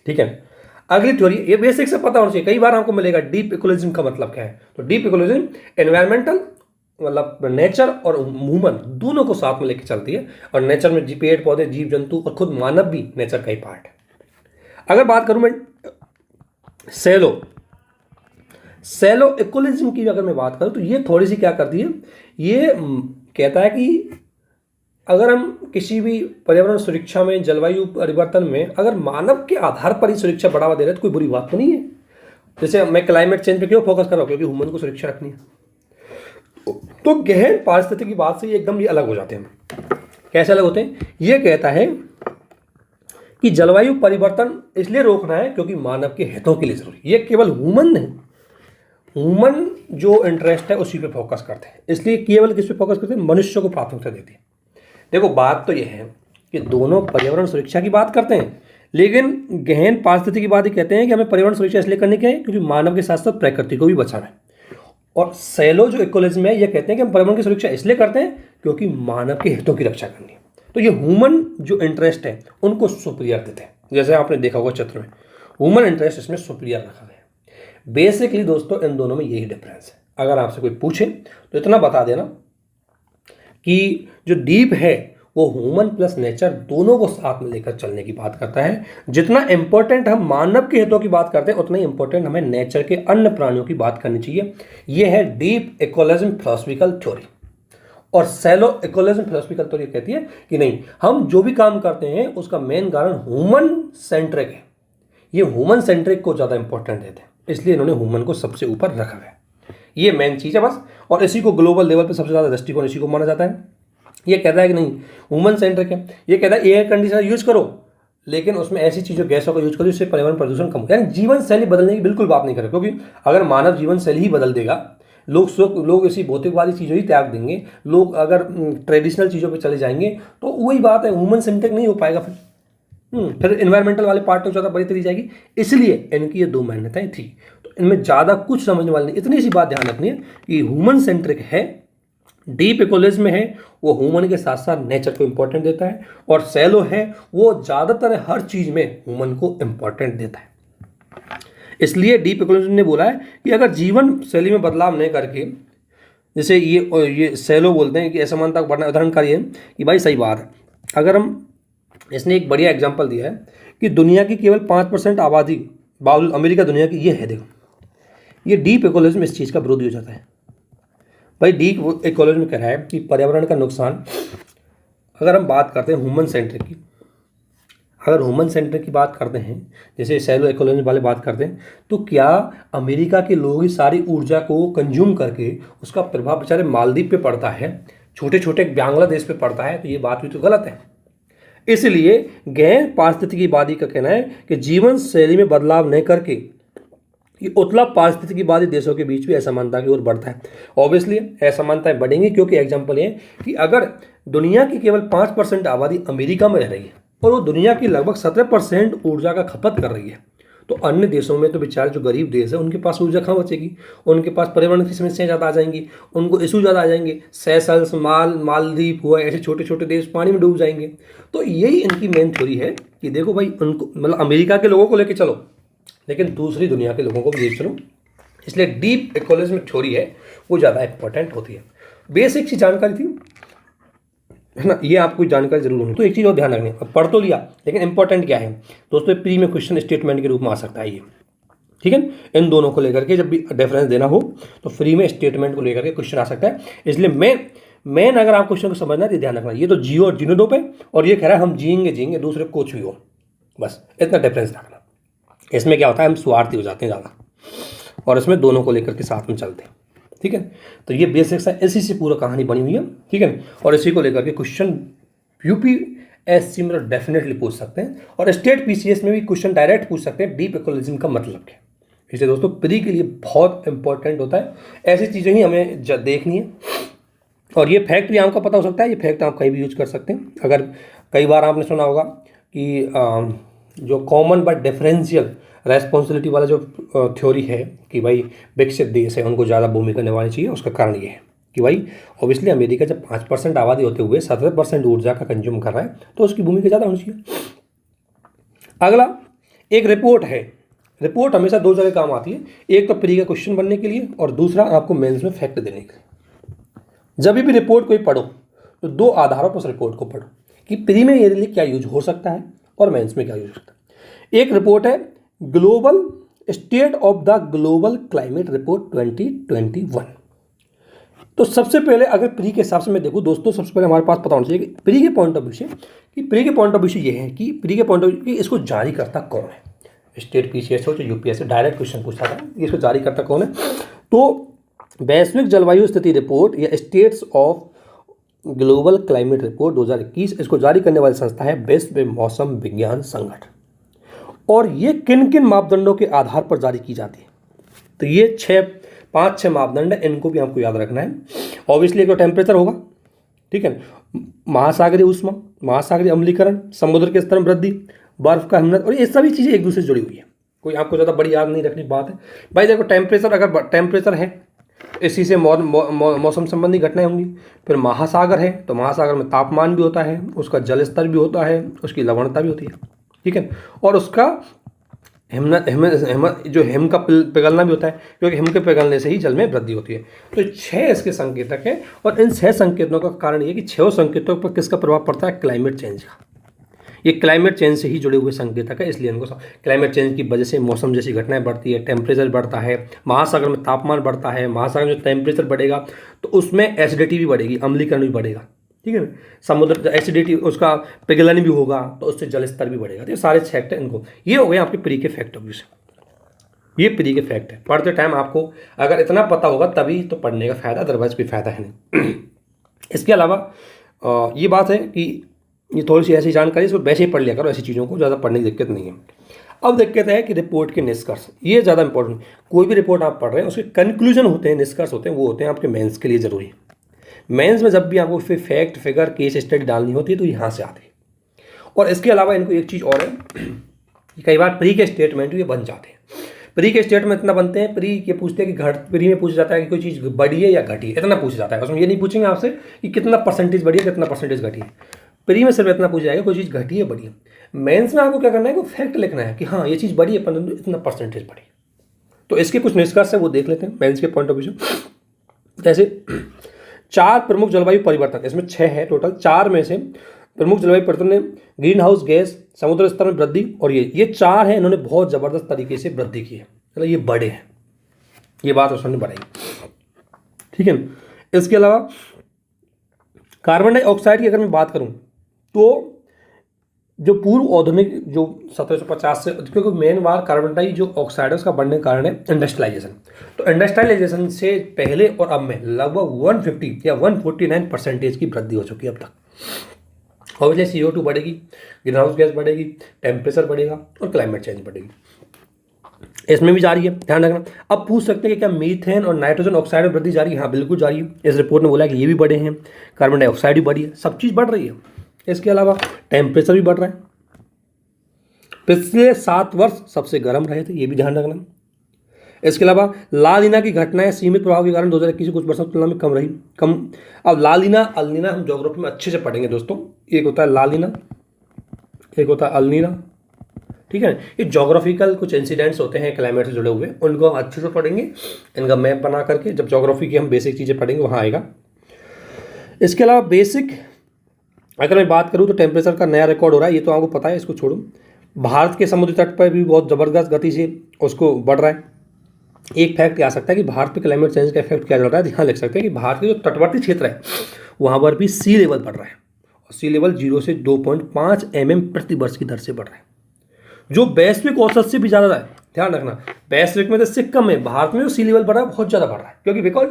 ठीक है। अगली थ्योरी, ये बेसिक से पता होना चाहिए, कई बार हमको मिलेगा डीप इकोलॉजी का मतलब क्या है। तो डीप इकोलॉजी एनवायरमेंटल मतलब नेचर और ह्यूमन दोनों को साथ में लेकर चलती है, और नेचर में पेड़ पौधे जीव जंतु और खुद मानव भी नेचर का ही पार्ट है। अगर बात करूं मैं सेलो इकोलॉजी की अगर मैं बात करूं तो ये थोड़ी सी क्या करती है, ये कहता है कि अगर हम किसी भी पर्यावरण सुरक्षा में, जलवायु परिवर्तन में अगर मानव के आधार पर ही सुरक्षा बढ़ावा दे रहे हैं तो कोई बुरी बात तो नहीं है। जैसे मैं क्लाइमेट चेंज पे क्यों फोकस कर रहा हूं, क्योंकि ह्यूमन को सुरक्षा रखनी है। तो गहन पारिस्थितिकी की बात से ये एकदम ये अलग हो जाते हैं। कैसे अलग होते हैं, ये कहता है कि जलवायु परिवर्तन इसलिए रोकना है क्योंकि मानव के हितों के लिए जरूरी, ये केवल ह्यूमन नहीं, ह्यूमन जो इंटरेस्ट है उसी पे फोकस करते हैं, इसलिए केवल किस पे फोकस करते हैं, मनुष्य को प्राथमिकता देते हैं। देखो बात तो ये है कि दोनों पर्यावरण सुरक्षा की बात करते हैं, लेकिन गहन पारिस्थितिकी की बात ही कहते हैं कि हमें पर्यावरण सुरक्षा इसलिए करनी है क्योंकि मानव के साथ साथ प्रकृति को भी बचाना है। और सेलो जो इकोलॉजी में है ये कहते हैं कि हम पर्यावरण की सुरक्षा इसलिए करते हैं क्योंकि मानव के हितों की रक्षा करनी है। तो ये ह्यूमन जो इंटरेस्ट है उनको सुपीरियर देते हैं, जैसे आपने देखा होगा चित्र में ह्यूमन इंटरेस्ट इसमें सुपीरियर रखा गया है। बेसिकली दोस्तों इन दोनों में यही डिफरेंस है। अगर आपसे कोई पूछे तो इतना बता देना कि जो डीप है वो ह्यूमन प्लस नेचर दोनों को साथ में लेकर चलने की बात करता है। जितना इंपॉर्टेंट हम मानव के हितों की बात करते हैं उतना ही इंपॉर्टेंट हमें नेचर के अन्य प्राणियों की बात करनी चाहिए। यह है डीप इकोलॉजी फिलॉसफिकल थ्योरी। और सेलो इकोलॉजी फिलॉसफिकल थ्योरी कहती है कि नहीं, हम जो भी काम करते हैं उसका मेन कारण ह्यूमन सेंट्रिक है, ये ह्यूमन सेंट्रिक को ज़्यादा इंपॉर्टेंट देते हैं, इसलिए इन्होंने ह्यूमन को सबसे ऊपर रखा है। ये मेन चीज़ है बस, और इसी को ग्लोबल लेवल पर सबसे ज़्यादा दृष्टिकोण इसी को माना जाता है। ये कहता है कि नहीं ह्यूमन सेंट्रिक है, ये कहता है एयर कंडीशनर यूज करो लेकिन उसमें ऐसी चीज़ों गैसों का यूज करो जिससे पर्यावरण प्रदूषण कम हो। यानी जीवन शैली बदलने की बिल्कुल बात नहीं करें, क्योंकि अगर मानव जीवन शैली ही बदल देगा, लोग इसी भौतिकवादी चीज़ों ही त्याग देंगे, लोग अगर ट्रेडिशनल चीज़ों पे चले जाएंगे, तो वही बात है, ह्यूमन सेंट्रिक नहीं हो पाएगा फिर एनवायरमेंटल वाले पार्ट तो ज़्यादा बड़ी तरी जाएगी। इसलिए इनकी ये दो मान्यताएं थी। तो इनमें ज़्यादा कुछ समझने वाली नहीं, इतनी सी बात ध्यान रखनी है कि ह्यूमन सेंट्रिक है, डीप इकोलॉजी में है वो ह्यूमन के साथ साथ नेचर को इंपॉर्टेंट देता है, और सैलो है वो ज़्यादातर हर चीज़ में ह्यूमन को इंपॉर्टेंट देता है। इसलिए डीप इकोलॉजी ने बोला है कि अगर जीवन शैली में बदलाव नहीं करके, जैसे ये सैलो बोलते हैं कि असमानता को बढ़ना, उदाहरण कार्य कि भाई सही बात है, अगर हम, इसने एक बढ़िया एग्जांपल दिया है कि दुनिया की केवल 5% आबादी बाउल अमेरिका दुनिया की ये है, देखो ये डीप इकोलॉजी में इस चीज़ का विरोध हो जाता है। भाई डीप इकोलॉजी में कह रहा है कि पर्यावरण का नुकसान, अगर हम बात करते हैं ह्यूमन सेंट्रिक की, अगर ह्यूमन सेंट्रिक की बात करते हैं, जैसे सैलो इकोलॉजी वाले बात करते हैं, तो क्या अमेरिका के लोग इस सारी ऊर्जा को कंज्यूम करके उसका प्रभाव बेचारे मालदीव पे पड़ता है, छोटे छोटे बांग्लादेश पे पड़ता है, तो ये बात भी तो गलत है। इसलिए गैर पारिस्थितिकीवादी का कहना है कि जीवन शैली में बदलाव नहीं करके ये उतला पारिस्थितिकीवादी देशों के बीच भी असमानता की ओर बढ़ता है। ऑब्वियसली असमानताएं बढ़ेंगी, क्योंकि एग्जांपल ये कि अगर दुनिया की केवल 5% आबादी अमेरिका में रह रही है और वो दुनिया की लगभग 17% ऊर्जा का खपत कर रही है, तो अन्य देशों में तो बेचारे जो गरीब देश है उनके पास ऊर्जा कहाँ बचेगी, उनके पास पर्यावरण की समस्याएं ज़्यादा आ जाएंगी, उनको इशू ज़्यादा आ जाएंगे। सेशल्स, मालदीव हुआ, ऐसे छोटे छोटे देश पानी में डूब जाएंगे। तो यही इनकी मेन थ्योरी है कि देखो भाई, उनको मतलब अमेरिका के लोगों को लेके चलो, लेकिन दूसरी दुनिया के लोगों को भी लेके चलो। इसलिए डीप इकोलॉजी में थ्योरी है वो ज़्यादा इंपॉर्टेंट होती है। बेसिक सी जानकारी थी, है ना, ये आपको जानकारी जरूर होनी। तो एक चीज़ और ध्यान रखनी, पढ़ तो लिया, लेकिन इंपॉर्टेंट क्या है दोस्तों, प्री में क्वेश्चन स्टेटमेंट के रूप में आ सकता है ये, ठीक है। इन दोनों को लेकर के जब भी डिफरेंस देना हो तो फ्री में स्टेटमेंट को लेकर के क्वेश्चन आ सकता है। इसलिए मेन अगर आप क्वेश्चन को समझना है तो ध्यान रखना, ये तो जियो और जीने दो पे, और ये कह रहा है हम जिएंगे दूसरे कुछ भी हो, बस इतना डिफरेंस रखना। इसमें क्या होता है, हम स्वार्थी हो जाते हैं ज़्यादा, और इसमें दोनों को लेकर के साथ में चलते हैं, ठीक है। तो ये बेसिक्स है, इसी से पूरा कहानी बनी हुई है, ठीक है। और इसी को लेकर के क्वेश्चन यूपीएससी में डेफिनेटली पूछ सकते हैं, और स्टेट पीसीएस में भी क्वेश्चन डायरेक्ट पूछ सकते हैं, डीप इकोलॉजी का मतलब क्या है। इसलिए दोस्तों प्री के लिए बहुत इंपॉर्टेंट होता है, ऐसी चीज़ें ही हमें देखनी है। और ये फैक्ट भी आपको पता हो सकता है, ये फैक्ट आप कहीं भी यूज कर सकते हैं। अगर कई बार आपने सुना होगा कि जो कॉमन बट डिफरेंशियल रेस्पॉन्सिबिलिटी वाला जो थ्योरी है कि भाई विकसित देश है उनको ज़्यादा भूमिका निभानी चाहिए, उसका कारण ये है कि भाई ऑब्वियसली अमेरिका जब 5% आबादी होते हुए 17% ऊर्जा का कंज्यूम कर रहा है, तो उसकी भूमिका ज़्यादा होनी चाहिए। अगला एक रिपोर्ट है, रिपोर्ट हमेशा दो जगह काम आती है, एक तो प्री का क्वेश्चन बनने के लिए, और दूसरा आपको मेंस में फैक्ट देने के लिए। जब भी रिपोर्ट कोई पढ़ो तो दो आधारों पर उस रिपोर्ट को पढ़ो कि प्री में ये लिए क्या यूज हो सकता है और मेंस में क्या यूज हो सकता है। एक रिपोर्ट है global state of the global climate report 2021। तो सबसे पहले अगर प्री के हिसाब से मैं देखूं दोस्तों, सबसे पहले हमारे पास पता होना चाहिए कि प्री के पॉइंट ऑफ व्यू से, कि प्री के पॉइंट ऑफ व्यू से ये है कि प्री के पॉइंट ऑफ व्यू कि इसको जारी करता कौन है। स्टेट पीसीएस हो तो यूपीएससी डायरेक्ट क्वेश्चन पूछता था, इसको जारी करता कौन है। तो वैश्विक जलवायु स्थिति रिपोर्ट या states of global climate report 2021, इसको जारी करने वाली संस्था है विश्व मौसम विज्ञान संगठन। और ये किन किन मापदंडों के आधार पर जारी की जाती है, तो ये 5-6 मापदंड है, इनको भी आपको याद रखना है। ऑब्वियसली एक तो टेम्परेचर होगा, ठीक है, महासागरीय ऊष्मा, महासागरीय अम्लीकरण, समुद्र के स्तर में वृद्धि, बर्फ का हिमनद, और ये सभी चीज़ें एक दूसरे से जुड़ी हुई है, कोई आपको ज़्यादा बड़ी याद नहीं रखनी बात है। भाई देखो टेम्परेचर, अगर टेम्परेचर है इसी से मौसम संबंधी घटनाएं होंगी। फिर महासागर है तो महासागर में तापमान भी होता है, उसका जल स्तर भी होता है, उसकी लवणता भी होती है, ठीक है, और उसका जो हिम का पिघलना भी होता है, क्योंकि हिम के पिघलने से ही जल में वृद्धि होती है। तो 6 इसके संकेतक हैं, और इन 6 संकेतों का कारण ये कि 6 संकेतों पर किसका प्रभाव पड़ता है, क्लाइमेट चेंज का। ये क्लाइमेट चेंज से ही जुड़े हुए संकेतक है, इसलिए इनको क्लाइमेट चेंज की वजह से मौसम जैसी घटनाएं बढ़ती है, टेम्परेचर बढ़ता है, महासागर में तापमान बढ़ता है, महासागर में टेम्परेचर बढ़ेगा तो उसमें एसिडिटी भी बढ़ेगी, अम्लीकरण भी बढ़ेगा, ठीक है ना, समुद्र एसिडिटी उसका पिघलन भी होगा तो उससे जल स्तर भी बढ़ेगा। तो ये सारे फैक्ट है, इनको ये हो गए आपके प्री के फैक्ट ऑफ से। ये प्री के फैक्ट है, पढ़ते टाइम आपको अगर इतना पता होगा तभी तो पढ़ने का फायदा, अदरवाइज कोई फायदा है नहीं। इसके अलावा ये बात है कि ये थोड़ी सी ऐसी जानकारी इसको वैसे ही पढ़ लिया करो, ऐसी चीज़ों को ज़्यादा पढ़ने की दिक्कत नहीं है। अब दिक्कत है कि रिपोर्ट के निष्कर्ष, ये ज़्यादा इंपॉर्टेंट। कोई भी रिपोर्ट आप पढ़ रहे हैं उसके कंक्लूजन होते हैं, निष्कर्ष होते हैं, वो होते हैं आपके मेंस के लिए ज़रूरी। मेंस में जब भी आपको फिर फैक्ट फिगर केस स्टडी डालनी होती है तो यहाँ से आती है। और इसके अलावा इनको एक चीज़ और है, कई बार प्री के स्टेटमेंट ये बन जाते हैं। प्री के स्टेटमेंट इतना बनते हैं, प्री ये पूछते हैं कि प्री में पूछा जाता है कि कोई चीज़ बढ़ी है या घटी है, इतना पूछा जाता है। उसमें ये नहीं पूछेंगे आपसे कि कितना परसेंटेज बढ़ी है कितना परसेंटेज घटी है। प्री में सिर्फ इतना पूछा जाएगा कोई चीज़ घटी है बढ़ी है। मेंस में आपको क्या करना है कि फैक्ट लिखना है कि हाँ ये चीज़ बढ़ी है परंतु इतना परसेंटेज बढ़ी। तो इसके कुछ निष्कर्ष है वो देख लेते हैं मेंस के पॉइंट ऑफ व्यू से। जैसे 4 प्रमुख जलवायु परिवर्तन, इसमें 6 है टोटल, 4 में से प्रमुख जलवायु परिवर्तन ने ग्रीन हाउस गैस, समुद्र स्तर में वृद्धि और ये 4 है, इन्होंने बहुत ज़बरदस्त तरीके से वृद्धि की है, मतलब ये बड़े हैं, ये बात उसने बढ़ाई। ठीक है। इसके अलावा कार्बन डाइऑक्साइड की अगर मैं बात करूं तो जो पूर्व औद्योगिक जो 1750 से, क्योंकि मेन बार कार्बन डाई जो ऑक्साइड है उसका बढ़ने का कारण है इंडस्ट्रियलाइजेशन। तो इंडस्ट्रियलाइजेशन से पहले और अब में लगभग 150 या 149% की वृद्धि हो चुकी है अब तक। ऑब्वियसली CO2 बढ़ेगी, ग्रीन हाउस गैस बढ़ेगी, टेम्परेचर बढ़ेगा और क्लाइमेट चेंज बढ़ेगी, इसमें भी जारी है, ध्यान रखना। अब पूछ सकते हैं कि क्या मीथेन और नाइट्रोजन ऑक्साइड में वृद्धि जारी है? हाँ बिल्कुल जारी है। इस रिपोर्ट ने बोला कि ये भी बढ़े हैं, कार्बन डाइऑक्साइड भी बढ़ी है, सब चीज़ बढ़ रही है। इसके अलावा टेम्परेचर भी बढ़ रहा है। पिछले 7 वर्ष सबसे गर्म रहे थे, ये भी ध्यान रखना। इसके अलावा ला नीना की घटनाएं सीमित प्रभाव के कारण 2021 से कुछ वर्षों की तुलना में कम रही। अब ला नीना अल नीना हम ज्योग्राफी में अच्छे से पढ़ेंगे दोस्तों। एक होता है ला नीना, एक होता है अल नीना, ठीक है। ये ज्योग्राफिकल कुछ इंसिडेंट्स होते हैं क्लाइमेट से जुड़े हुए, उनको हम अच्छे से पढ़ेंगे, इनका मैप बना करके। जब ज्योग्राफी की हम बेसिक चीज़ें पढ़ेंगे वहाँ आएगा। इसके अलावा बेसिक अगर मैं बात करूँ तो टेम्परेचर का नया रिकॉर्ड हो रहा है, ये तो आपको पता है, इसको छोड़ो। भारत के समुद्री तट पर भी बहुत ज़बरदस्त गति से उसको बढ़ रहा है। एक फैक्ट आ सकता है कि भारत पे क्लाइमेट चेंज का इफेक्ट क्या चल रहा है, ध्यान लिख सकते हैं कि भारत के जो तटवर्ती क्षेत्र है वहाँ पर भी सी लेवल बढ़ रहा है, और सी लेवल 0 से 2.5 mm प्रति वर्ष की दर से बढ़ रहा है, जो वैश्विक औसत से भी ज़्यादा है। ध्यान रखना, वैश्विक में तो इससे कम है, भारत में जो सी लेवल बढ़ रहा है बहुत ज़्यादा बढ़ रहा है, क्योंकि बिकॉज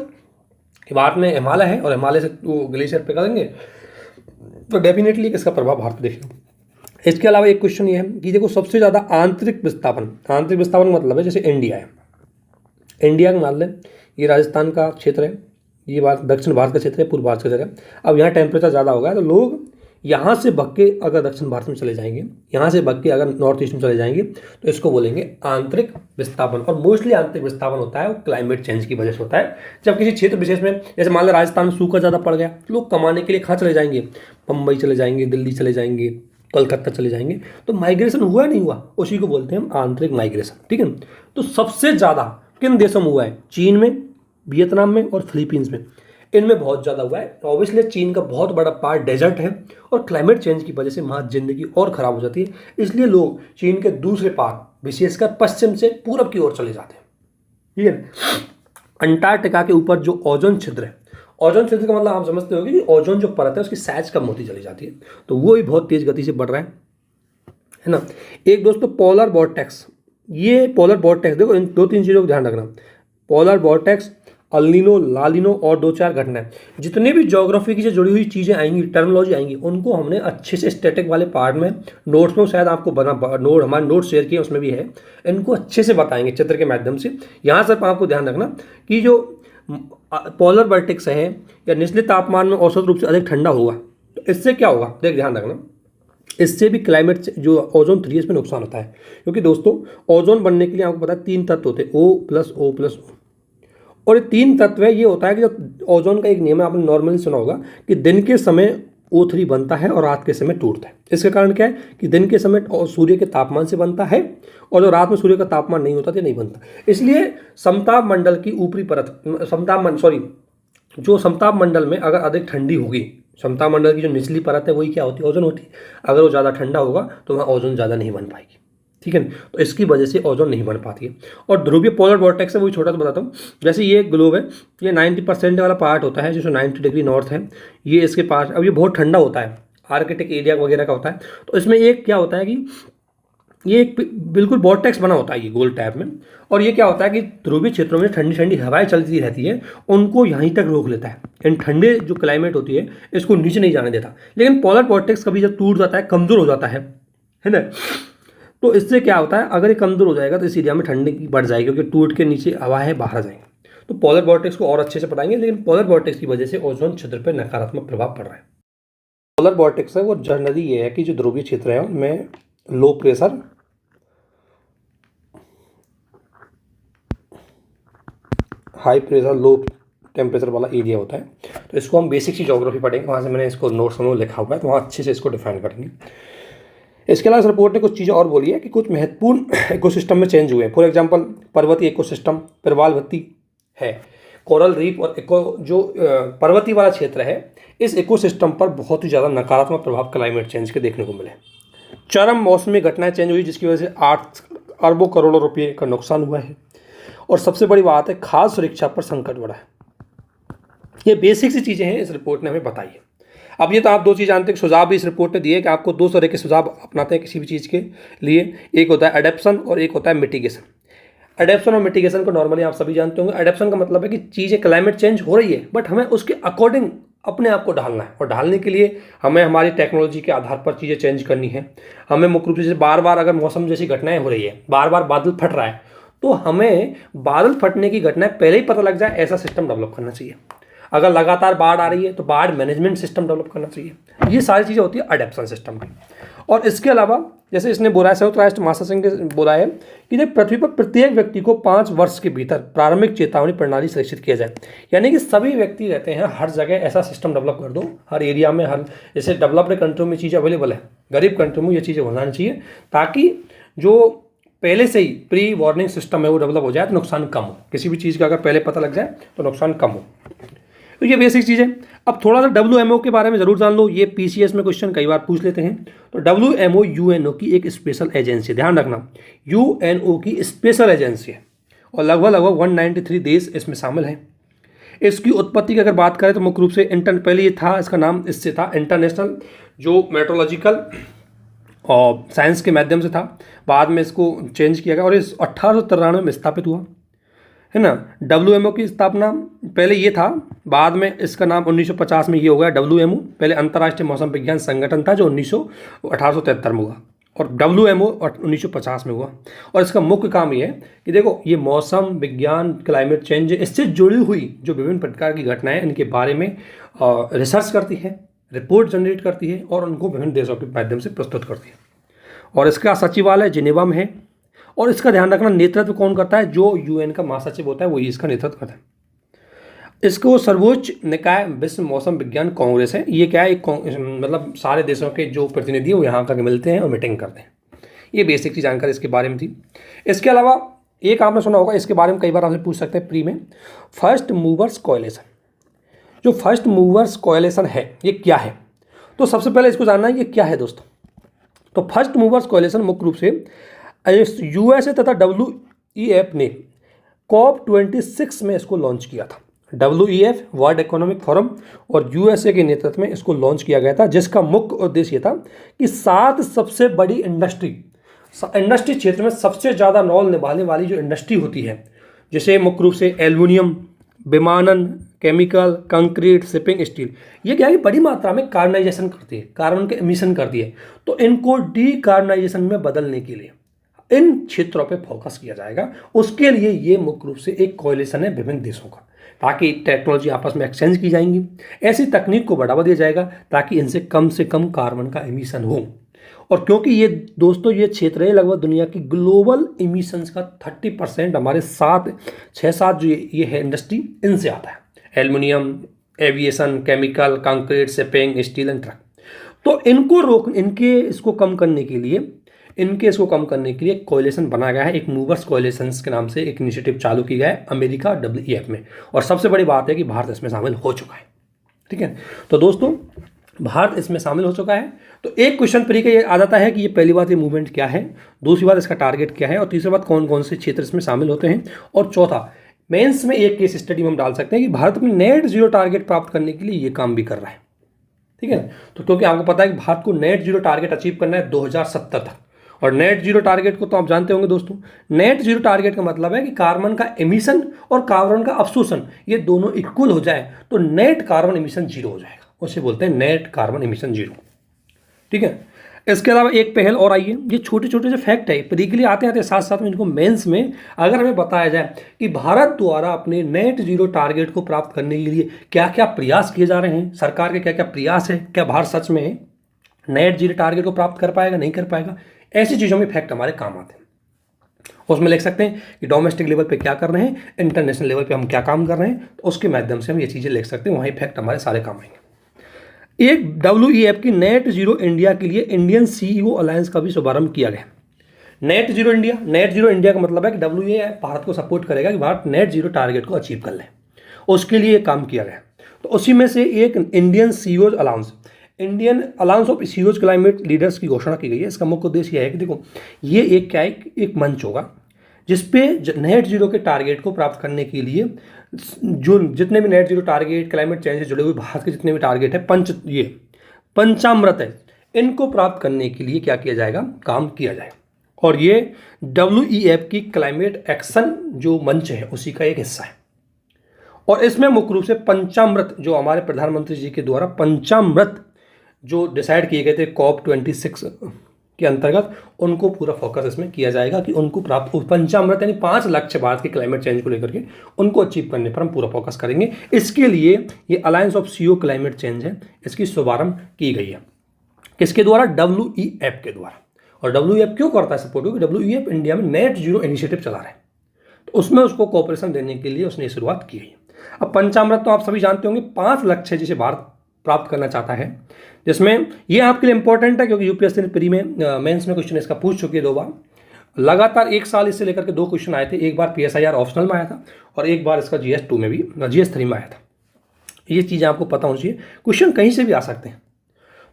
भारत में हिमालय है और हिमालय से वो ग्लेशियर पिघलेंगे, तो डेफिनेटली इसका प्रभाव भारत पे देखेगा। इसके अलावा एक क्वेश्चन ये है कि देखो सबसे ज़्यादा आंतरिक विस्थापन मतलब है जैसे इंडिया है, इंडिया का मान लें ये राजस्थान का क्षेत्र है, ये बात दक्षिण भारत का क्षेत्र है, पूर्व भारत का क्षेत्र है। अब यहाँ टेम्परेचर ज़्यादा होगा तो लोग यहाँ से भग के अगर दक्षिण भारत में चले जाएंगे, यहाँ से भग के अगर नॉर्थ ईस्ट में चले जाएंगे तो इसको बोलेंगे आंतरिक विस्थापन। और मोस्टली आंतरिक विस्थापन होता है वो क्लाइमेट चेंज की वजह से होता है। जब किसी क्षेत्र विशेष में, जैसे मान लो राजस्थान में सूखा ज़्यादा पड़ गया, लोग कमाने के लिए कहाँ चले जाएंगे, बम्बई चले जाएंगे, दिल्ली चले जाएंगे, कलकत्ता चले जाएंगे, तो माइग्रेशन हुआ नहीं हुआ, उसी को बोलते हैं हम आंतरिक माइग्रेशन, ठीक है। तो सबसे ज़्यादा किन देशों में हुआ है? चीन में, वियतनाम में और फिलीपींस में, इनमें बहुत ज़्यादा हुआ है। ऑब्वियसली चीन का बहुत बड़ा पार्ट डेजर्ट है और क्लाइमेट चेंज की वजह से वहाँ जिंदगी और ख़राब हो जाती है, इसलिए लोग चीन के दूसरे पार्ट विशेषकर पश्चिम से पूरब की ओर चले जाते हैं, ठीक है। अंटार्कटिका के ऊपर जो ओजोन छिद्र है, ओजोन छिद्र का मतलब आप समझते होंगे कि ओजोन जो परत है उसकी साइज कम होती चली जाती है, तो वो भी बहुत तेज़ गति से बढ़ रहा है ना। एक दोस्तों पोलर वॉर्टेक्स, ये पोलर वॉर्टेक्स देखो, इन 2-3 चीज़ों को ध्यान रखना। पोलर वॉर्टेक्स, अल्नीनो, लालिनो और 2-4 घटनाएं, जितने भी ज्योग्राफी की से जुड़ी हुई चीज़ें आएंगी, टर्मिनोलॉजी आएंगी, उनको हमने अच्छे से स्टैटिक वाले पार्ट में नोट्स में शायद आपको नोट हमारे नोट शेयर किए उसमें भी है, इनको अच्छे से बताएंगे चित्र के माध्यम से। यहाँ सिर्फ आपको ध्यान रखना कि जो पोलर वर्टेक्स है या निचले तापमान में औसत रूप से अधिक ठंडा होगा, तो इससे क्या होगा, देख ध्यान रखना, इससे भी क्लाइमेट जो ओजोन 3 इसमें नुकसान होता है। क्योंकि दोस्तों ओजोन बनने के लिए आपको पता है 3 तत्व होते हैं, O+O+O, और ये 3 तत्व है। ये होता है कि जब ओजोन का एक नियम है, आपने नॉर्मली सुना होगा कि दिन के समय O3 बनता है और रात के समय टूटता है। इसका कारण क्या है कि दिन के समय सूर्य के तापमान से बनता है और जो रात में सूर्य का तापमान नहीं होता तो नहीं बनता। इसलिए समताप मंडल की ऊपरी परत, जो समताप मंडल में अगर अधिक ठंडी होगी, समताप मंडल की जो निचली परत है वही क्या होती है, ओजोन होती है। अगर वो ज़्यादा ठंडा होगा तो वहाँ ओजोन ज़्यादा नहीं बन पाएगी, ठीक है। तो इसकी वजह से ओजोन नहीं बन पाती है। और ध्रुवीय पोलर वॉर्टेक्स है, वही छोटा सा बताता हूँ। जैसे ये ग्लोब है, ये 90% वाला पार्ट होता है जो 90 डिग्री नॉर्थ है, ये इसके पास, अब ये बहुत ठंडा होता है, आर्कटिक एरिया वगैरह का होता है। तो इसमें एक क्या होता है कि ये एक बिल्कुल वॉर्टेक्स बना होता है ये गोल टाइप में, और ये क्या होता है कि ध्रुवीय क्षेत्रों में ठंडी ठंडी हवाएं चलती रहती है, उनको यहीं तक रोक लेता है। इन ठंडे जो क्लाइमेट होती है इसको नीचे नहीं जाने देता। लेकिन पोलर वॉर्टेक्स कभी जब टूट जाता है, कमज़ोर हो जाता है ना, तो इससे क्या होता है, अगर ये कमज़ोर हो जाएगा तो इस एरिया में ठंडी बढ़ जाएगी, क्योंकि टूट के नीचे हवाएं बाहर जाएंगी। तो पोलर वॉर्टेक्स को और अच्छे से पढ़ाएंगे, लेकिन पोलर वॉर्टेक्स की वजह से ओजोन क्षेत्र पर नकारात्मक प्रभाव पड़ रहा है। पोलर वॉर्टेक्स है वो जनरली ये है कि जो ध्रुवीय क्षेत्र है उनमें low pressure, high pressure, low temperature वाला एरिया होता है। तो इसको हम बेसिक सी ज्योग्राफी पढ़ेंगे, वहाँ से मैंने इसको नोट्स में लिखा हुआ है, तो वहाँ अच्छे से इसको डिफाइन करेंगे। इसके अलावा इस रिपोर्ट ने कुछ चीज़ें और बोली है कि कुछ महत्वपूर्ण इकोसिस्टम में चेंज हुए हैं। फॉर एग्जांपल पर्वतीय इकोसिस्टम, प्रवालवृत्ति है, कोरल रीफ और जो पर्वतीय वाला क्षेत्र है, इस इकोसिस्टम पर बहुत ही ज़्यादा नकारात्मक प्रभाव क्लाइमेट चेंज के देखने को मिले। चरम मौसमी घटनाएं चेंज हुई, जिसकी वजह से 8 अरबों करोड़ों रुपये का नुकसान हुआ है। और सबसे बड़ी बात है, खाद्य सुरक्षा पर संकट बढ़ा है। ये बेसिक सी चीज़ें हैं इस रिपोर्ट ने हमें बताई है। अब ये तो आप दो चीज़ जानते हैं, सुझाव भी इस रिपोर्ट ने दिए कि आपको दो तरह के सुझाव अपनाते हैं किसी भी चीज़ के लिए, एक होता है अडेप्शन और एक होता है मिटिगेशन। अडेप्शन और मिटिगेशन को नॉर्मली आप सभी जानते होंगे। अडेप्शन का मतलब है कि चीज़ें क्लाइमेट चेंज हो रही है, बट हमें उसके अकॉर्डिंग अपने आप को ढालना है, और ढालने के लिए हमें हमारी टेक्नोलॉजी के आधार पर चीज़ें चेंज करनी है। हमें मुख्य रूप से बार बार अगर मौसम जैसी घटनाएं हो रही है, बार बार बादल फट रहा है, तो हमें बादल फटने की घटनाएं पहले ही पता लग जाए, ऐसा सिस्टम डेवलप करना चाहिए। अगर लगातार बाढ़ आ रही है तो बाढ़ मैनेजमेंट सिस्टम डेवलप करना चाहिए। ये सारी चीज़ें होती है अडेप्शन सिस्टम की। और इसके अलावा जैसे इसने बोला है, संयुक्त राष्ट्र महासंघ ने बोला है कि जब पृथ्वी पर प्रत्येक व्यक्ति को 5 वर्ष के भीतर प्रारंभिक चेतावनी प्रणाली सुरक्षित किया जाए, यानी कि सभी व्यक्ति रहते हैं, हर जगह ऐसा सिस्टम डेवलप कर दो, हर एरिया में, हर जैसे डेवलप्ड कंट्री में चीज़ अवेलेबल है, गरीब कंट्री में ये चीज़ें होना चाहिए, ताकि जो पहले से ही प्री वार्निंग सिस्टम है वो डेवलप हो जाए, तो नुकसान कम हो। किसी भी चीज़ का अगर पहले पता लग जाए तो नुकसान कम हो। तो ये बेसिक चीज़ है। अब थोड़ा सा WMO के बारे में ज़रूर जान लो, ये PCS में क्वेश्चन कई बार पूछ लेते हैं। तो WMO UNO की एक स्पेशल एजेंसी, ध्यान रखना, UNO की स्पेशल एजेंसी है, और लगभग 193 देश इसमें शामिल हैं। इसकी उत्पत्ति की अगर बात करें तो मुख्य रूप से पहले ये था, इसका नाम इससे था इंटरनेशनल जो मेट्रोलॉजिकल और साइंस के माध्यम से था, बाद में इसको चेंज किया गया और इस 1893 में स्थापित हुआ, है ना। WMO की स्थापना पहले ये था, बाद में इसका नाम 1950 में ये हो गया WMO। पहले अंतर्राष्ट्रीय मौसम विज्ञान संगठन था जो 1873 में हुआ, और WMO 1950 में हुआ। और इसका मुख्य काम ये है कि देखो, ये मौसम विज्ञान, क्लाइमेट चेंज, इससे जुड़ी हुई जो विभिन्न प्रकार की घटनाएं, इनके बारे में रिसर्च करती है, रिपोर्ट जनरेट करती है, और उनको विभिन्न देशों के माध्यम से प्रस्तुत करती है। और इसका सचिवालय जिनेवा में है। और इसका ध्यान रखना, नेतृत्व कौन करता है, जो UN का महासचिव होता है वही इसका नेतृत्व करता है। इसको सर्वोच्च निकाय विश्व मौसम विज्ञान कांग्रेस है। ये क्या है, मतलब सारे देशों के जो प्रतिनिधि वो यहाँ आकर मिलते हैं और मीटिंग करते हैं। ये बेसिक सी जानकारी इसके बारे में थी। इसके अलावा एक आपने सुना होगा, इसके बारे में कई बार आपसे पूछ सकते हैं प्री में, फर्स्ट मूवर्स कोएलिशन। जो फर्स्ट मूवर्स कोएलिशन है ये क्या है, तो सबसे पहले इसको जानना है ये क्या है दोस्तों। तो फर्स्ट मूवर्स कोएलिशन मुख्य रूप से USA तथा WEF ने COP26 में इसको लॉन्च किया था। WEF वर्ल्ड इकोनॉमिक फोरम और USA के नेतृत्व में इसको लॉन्च किया गया था, जिसका मुख्य उद्देश्य ये था कि 7 सबसे बड़ी इंडस्ट्री क्षेत्र में सबसे ज़्यादा रोल निभाने वाली जो इंडस्ट्री होती है, जैसे मुख्य रूप से एल्युमिनियम, विमानन, केमिकल, कंक्रीट, शिपिंग, स्टील, ये क्या है, बड़ी मात्रा में कार्बनाइजेशन करती है, कार्बन के एमिशन करती है। तो इनको डीकार्बनाइजेशन में बदलने के लिए इन क्षेत्रों पे फोकस किया जाएगा। उसके लिए ये मुख्य रूप से एक कोएलिशन है विभिन्न देशों का, ताकि टेक्नोलॉजी आपस में एक्सचेंज की जाएंगी, ऐसी तकनीक को बढ़ावा दिया जाएगा ताकि इनसे कम से कम कार्बन का एमिशन हो। और क्योंकि ये दोस्तों ये क्षेत्र है लगभग दुनिया की ग्लोबल इमिशंस का 30% हमारे 6-7 जो ये है इंडस्ट्री, इनसे आता है। Aluminium, aviation, chemical, concrete, shipping, steel and truck. तो इसको कम करने के लिए कोएलिशन बनाया गया है। एक मूवर्स कोएलिशन के नाम से एक इनिशिएटिव चालू किया गया है अमेरिका WEF में। और सबसे बड़ी बात है कि भारत इसमें शामिल हो चुका है। ठीक है, तो दोस्तों भारत इसमें शामिल हो चुका है। तो एक क्वेश्चन प्री का ये आ जाता है कि ये पहली बात, ये मूवमेंट क्या है, दूसरी बात इसका टारगेट क्या है, और तीसरी बात कौन कौन से क्षेत्र इसमें शामिल होते हैं, और चौथा मेंस में एक केस स्टडी में हम डाल सकते हैं कि भारत अपने नेट जीरो टारगेट प्राप्त करने के लिए ये काम भी कर रहा है। ठीक है, तो क्योंकि आपको पता है कि भारत को नेट जीरो टारगेट अचीव करना है 2070 तक, और नेट जीरो टारगेट को तो आप जानते होंगे दोस्तों, नेट जीरो टारगेट का मतलब है कि कार्बन का एमिशन और कार्बन का अवशोषण ये दोनों इक्वल हो जाए तो नेट कार्बन एमिशन जीरो हो जाएगा, उसे बोलते हैं नेट कार्बन एमिशन जीरो। ठीक है, इसके अलावा एक पहल और आई है, ये छोटे छोटे जो फैक्ट है प्री के लिए आते आते साथ साथ में इनको मेंस में अगर हमें बताया जाए कि भारत द्वारा अपने नेट जीरो टारगेट को प्राप्त करने के लिए क्या क्या प्रयास किए जा रहे हैं, सरकार के क्या क्या प्रयास है, क्या भारत सच में नेट जीरो टारगेट को प्राप्त कर पाएगा नहीं कर पाएगा, ऐसी चीज़ों में फैक्ट हमारे काम आते हैं। उसमें लिख सकते हैं कि डोमेस्टिक लेवल पे क्या कर रहे हैं, इंटरनेशनल लेवल पे हम क्या काम कर रहे हैं, तो उसके माध्यम से हम ये चीज़ें लिख सकते हैं, वहीं फैक्ट हमारे सारे काम आएंगे। एक WEF की नेट जीरो इंडिया के लिए इंडियन CEO अलायंस का भी शुभारंभ किया गया। नेट जीरो इंडिया का मतलब है कि WEF भारत को सपोर्ट करेगा कि भारत नेट जीरो टारगेट को अचीव कर ले, उसके लिए काम किया गया। तो उसी में से एक Indian alliance of COs climate leaders की घोषणा की गई है। इसका मुख्य उद्देश्य यह है कि देखो ये एक क्या है, एक मंच होगा जिसपे नेट जीरो के टारगेट को प्राप्त करने के लिए जो जितने भी net zero target climate change से जुड़े हुए भारत के जितने भी टारगेट है पंचामृत है, इनको प्राप्त करने के लिए क्या किया जाएगा, काम किया जाएगा। और ये WEF की क्लाइमेट एक्शन जो मंच है उसी का एक हिस्सा है। और इसमें मुख्य रूप से पंचामृत जो हमारे प्रधानमंत्री जी के द्वारा पंचामृत जो डिसाइड किए गए थे COP26 के अंतर्गत, उनको पूरा फोकस इसमें किया जाएगा कि उनको प्राप्त पंचामृत यानी 5 लक्ष्य भारत के क्लाइमेट चेंज को लेकर के उनको अचीव करने पर हम पूरा फोकस करेंगे। इसके लिए ये alliance of CO climate change है, इसकी शुभारंभ की गई है। किसके द्वारा? WEF के द्वारा। और WEF क्यों करता है सपोर्ट? क्योंकि WEF इंडिया में नेट जीरो इनिशिएटिव चला रहा है, तो उसमें उसको कोऑपरेशन देने के लिए उसने शुरुआत की है। अब पंचामृत तो आप सभी जानते होंगे 5 लक्ष्य जिसे भारत प्राप्त करना चाहता है, जिसमें ये आपके लिए इंपॉर्टेंट है क्योंकि यूपीएससी ने प्री में मेंस में क्वेश्चन इसका पूछ चुकी है 2 बार। लगातार 1 साल इससे लेकर के 2 क्वेश्चन आए थे, एक बार PSIR ऑप्शनल में आया था और एक बार इसका GS2 में भी GS3 में आया था। ये चीज़ें आपको पता होनी चाहिए, क्वेश्चन कहीं से भी आ सकते हैं।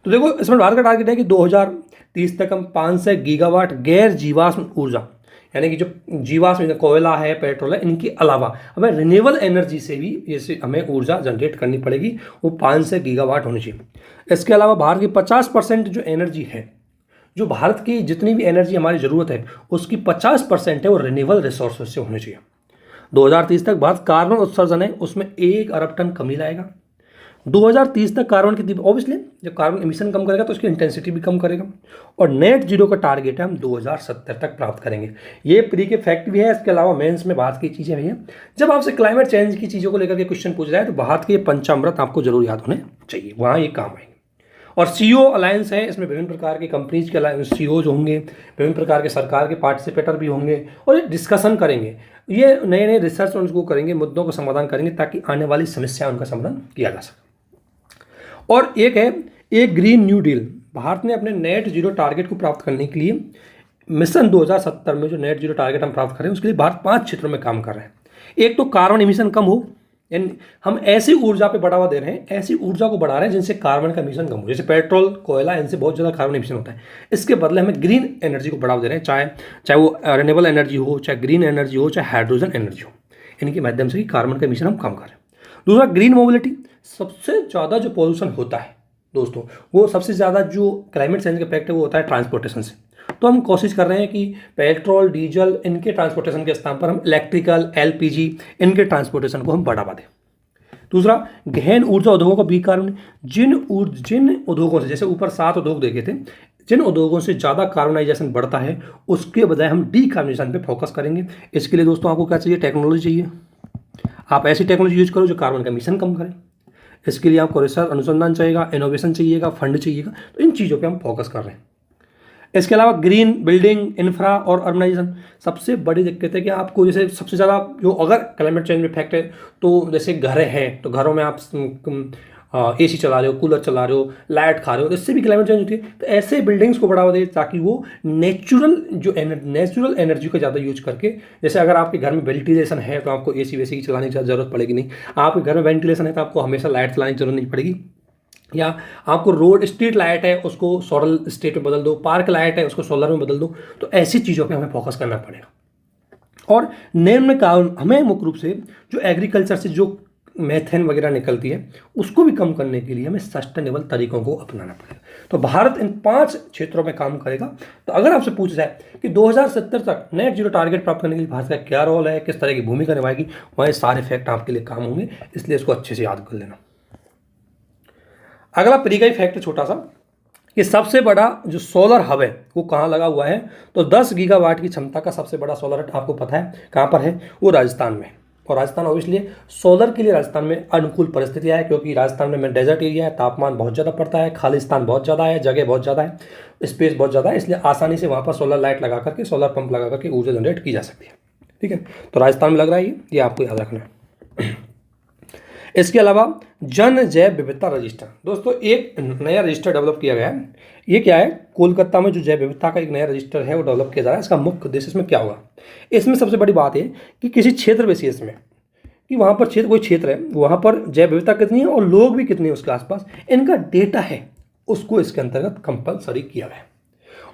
तो देखो इसमें भारत का टारगेट है कि 2030 तक हम 500 गीगावाट गैर जीवाश्म ऊर्जा यानी कि जो जीवाश्म कोयला है, पेट्रोल है, इनके अलावा हमें रिन्यूएबल एनर्जी से भी जैसे हमें ऊर्जा जनरेट करनी पड़ेगी, वो 500 गीगावाट होनी चाहिए। इसके अलावा भारत की 50% जो एनर्जी है, जो भारत की जितनी भी एनर्जी हमारी ज़रूरत है उसकी 50% है वो रिन्यूएबल रिसोर्सेज से होनी चाहिए। 2030 तक भारत कार्बन उत्सर्जन है उसमें 1 अरब टन कमी लाएगा। 2030 तक कार्बन की ऑब्वियसली जब कार्बन एमिशन कम करेगा तो उसकी इंटेंसिटी भी कम करेगा। और नेट जीरो का टारगेट है हम 2070 तक प्राप्त करेंगे। ये प्री के फैक्ट भी है। इसके अलावा मेंस में भारत की चीज़ें भी हैं। जब आपसे क्लाइमेट चेंज की चीज़ों को लेकर के क्वेश्चन पूछ जाए तो भारत के पंचामृत आपको जरूर याद होने चाहिए, वहाँ ये काम आएंगे। और CO अलायंस है, इसमें विभिन्न प्रकार के कंपनीज के CEO जो होंगे, विभिन्न प्रकार के सरकार के पार्टिसिपेटर भी होंगे और ये डिस्कशन करेंगे, ये नए नए रिसर्च उनको करेंगे, मुद्दों का समाधान करेंगे ताकि आने वाली समस्या उनका समाधान किया जा सके। और एक है एक ग्रीन न्यू डील। भारत ने अपने नेट जीरो टारगेट को प्राप्त करने के लिए मिशन 2070 में जो नेट जीरो टारगेट हम प्राप्त करें उसके लिए भारत 5 क्षेत्रों में काम कर रहे हैं। एक तो कार्बन एमिशन कम हो, यानी हम ऐसी ऊर्जा पे बढ़ावा दे रहे हैं, ऐसी ऊर्जा को बढ़ा रहे हैं जिनसे कार्बन का एमिशन कम हो। जैसे पेट्रोल, कोयला, इनसे बहुत ज़्यादा कार्बन एमिशन होता है। इसके बदले हमें ग्रीन एनर्जी को बढ़ावा दे रहे हैं, चाहे वो रिन्यूएबल एनर्जी हो, चाहे ग्रीन एनर्जी हो, चाहे हाइड्रोजन एनर्जी हो। इनके माध्यम से कार्बन का एमिशन हम कम करें। दूसरा ग्रीन मोबिलिटी। सबसे ज़्यादा जो पॉल्यूशन होता है दोस्तों, वो सबसे ज़्यादा जो क्लाइमेट चेंज का इफेक्ट है वो होता है ट्रांसपोर्टेशन से। तो हम कोशिश कर रहे हैं कि पेट्रोल, डीजल, इनके ट्रांसपोर्टेशन के स्थान पर हम इलेक्ट्रिकल, LPG, इनके ट्रांसपोर्टेशन को हम बढ़ावा दें। दूसरा गहन ऊर्जा उद्योगों का विकार्बन। जिन उद्योगों से, जैसे ऊपर 7 उद्योग देखे थे, जिन उद्योगों से ज़्यादा कार्बनाइजेशन बढ़ता है उसके बजाय हम डीकार्बनाइजेशन पे फोकस करेंगे। इसके लिए दोस्तों आपको क्या चाहिए? टेक्नोलॉजी चाहिए। आप ऐसी टेक्नोलॉजी यूज करो जो कार्बन का एमिशन कम करे। इसके लिए आपको रिसर्च अनुसंधान चाहिएगा, इनोवेशन चाहिएगा, फंड चाहिएगा। तो इन चीज़ों पे हम फोकस कर रहे हैं। इसके अलावा ग्रीन बिल्डिंग, इंफ्रा और अर्बनाइजेशन। सबसे बड़ी दिक्कत है कि आपको जैसे सबसे ज़्यादा जो अगर क्लाइमेट चेंज में इफेक्ट है तो जैसे घर हैं तो घरों में आप AC चला रहे हो, कूलर चला रहे हो, लाइट खा रहे हो, इससे भी क्लाइमेट चेंज होती है। तो ऐसे बिल्डिंग्स को बढ़ावा दे ताकि वो नेचुरल एनर्जी का ज़्यादा यूज करके, जैसे अगर आपके घर में वेंटिलेशन है तो आपको AC वेसी की चलाने की ज़रूरत पड़ेगी नहीं। आपके घर में वेंटिलेशन है तो आपको हमेशा लाइट चलाने की जरूरत नहीं पड़ेगी। या आपको रोड स्ट्रीट लाइट है उसको सोलर स्टेट में बदल दो, पार्क लाइट है उसको सोलर में बदल दो। तो ऐसी चीज़ों पे हमें फोकस करना पड़ेगा। और निम्न कारण हमें मुख्य रूप से जो एग्रीकल्चर से जो मेथेन वगैरह निकलती है उसको भी कम करने के लिए हमें सस्टेनेबल तरीकों को अपनाना पड़ेगा। तो भारत इन 5 क्षेत्रों में काम करेगा। तो अगर आपसे पूछा जाए कि 2070 तक नेट जीरो टारगेट प्राप्त करने के लिए भारत का क्या रोल है, किस तरह की भूमिका निभाएगी, वहाँ सारे फैक्ट आपके लिए काम होंगे, इसलिए इसको अच्छे से याद कर लेना। अगला प्री का फैक्ट छोटा सा, कि सबसे बड़ा जो सोलर हब है वो कहाँ लगा हुआ है, तो 10 गीगावाट की क्षमता का सबसे बड़ा सोलर हब आपको पता है कहाँ पर है, वो राजस्थान में। और राजस्थान ऑब्वियसली सोलर के लिए राजस्थान में अनुकूल परिस्थितियाँ है, क्योंकि राजस्थान में डेजर्ट एरिया है, तापमान बहुत ज़्यादा पड़ता है, खालिस्तान बहुत ज़्यादा है, जगह बहुत ज़्यादा है, स्पेस बहुत ज़्यादा है, इसलिए आसानी से वहाँ पर सोलर लाइट लगा करके, सोलर पंप लगा करके ऊर्जा जनरेट की जा सकती है। ठीक है, तो राजस्थान में लग रहा है ये आपको याद रखना है। इसके अलावा जन जैव विविधता रजिस्टर, दोस्तों एक नया रजिस्टर डेवलप किया गया है। ये क्या है, कोलकाता में जो जैव विविधता का एक नया रजिस्टर है वो डेवलप किया जा रहा है। इसका मुख्य उद्देश्य इसमें क्या होगा, इसमें सबसे बड़ी बात है कि किसी क्षेत्र विशेष में, कि वहाँ पर कोई क्षेत्र है, वहाँ पर जैव विविधता कितनी है और लोग भी कितने हैं उसके आसपास, इनका डेटा है, उसको इसके अंतर्गत कंपलसरी किया गया है।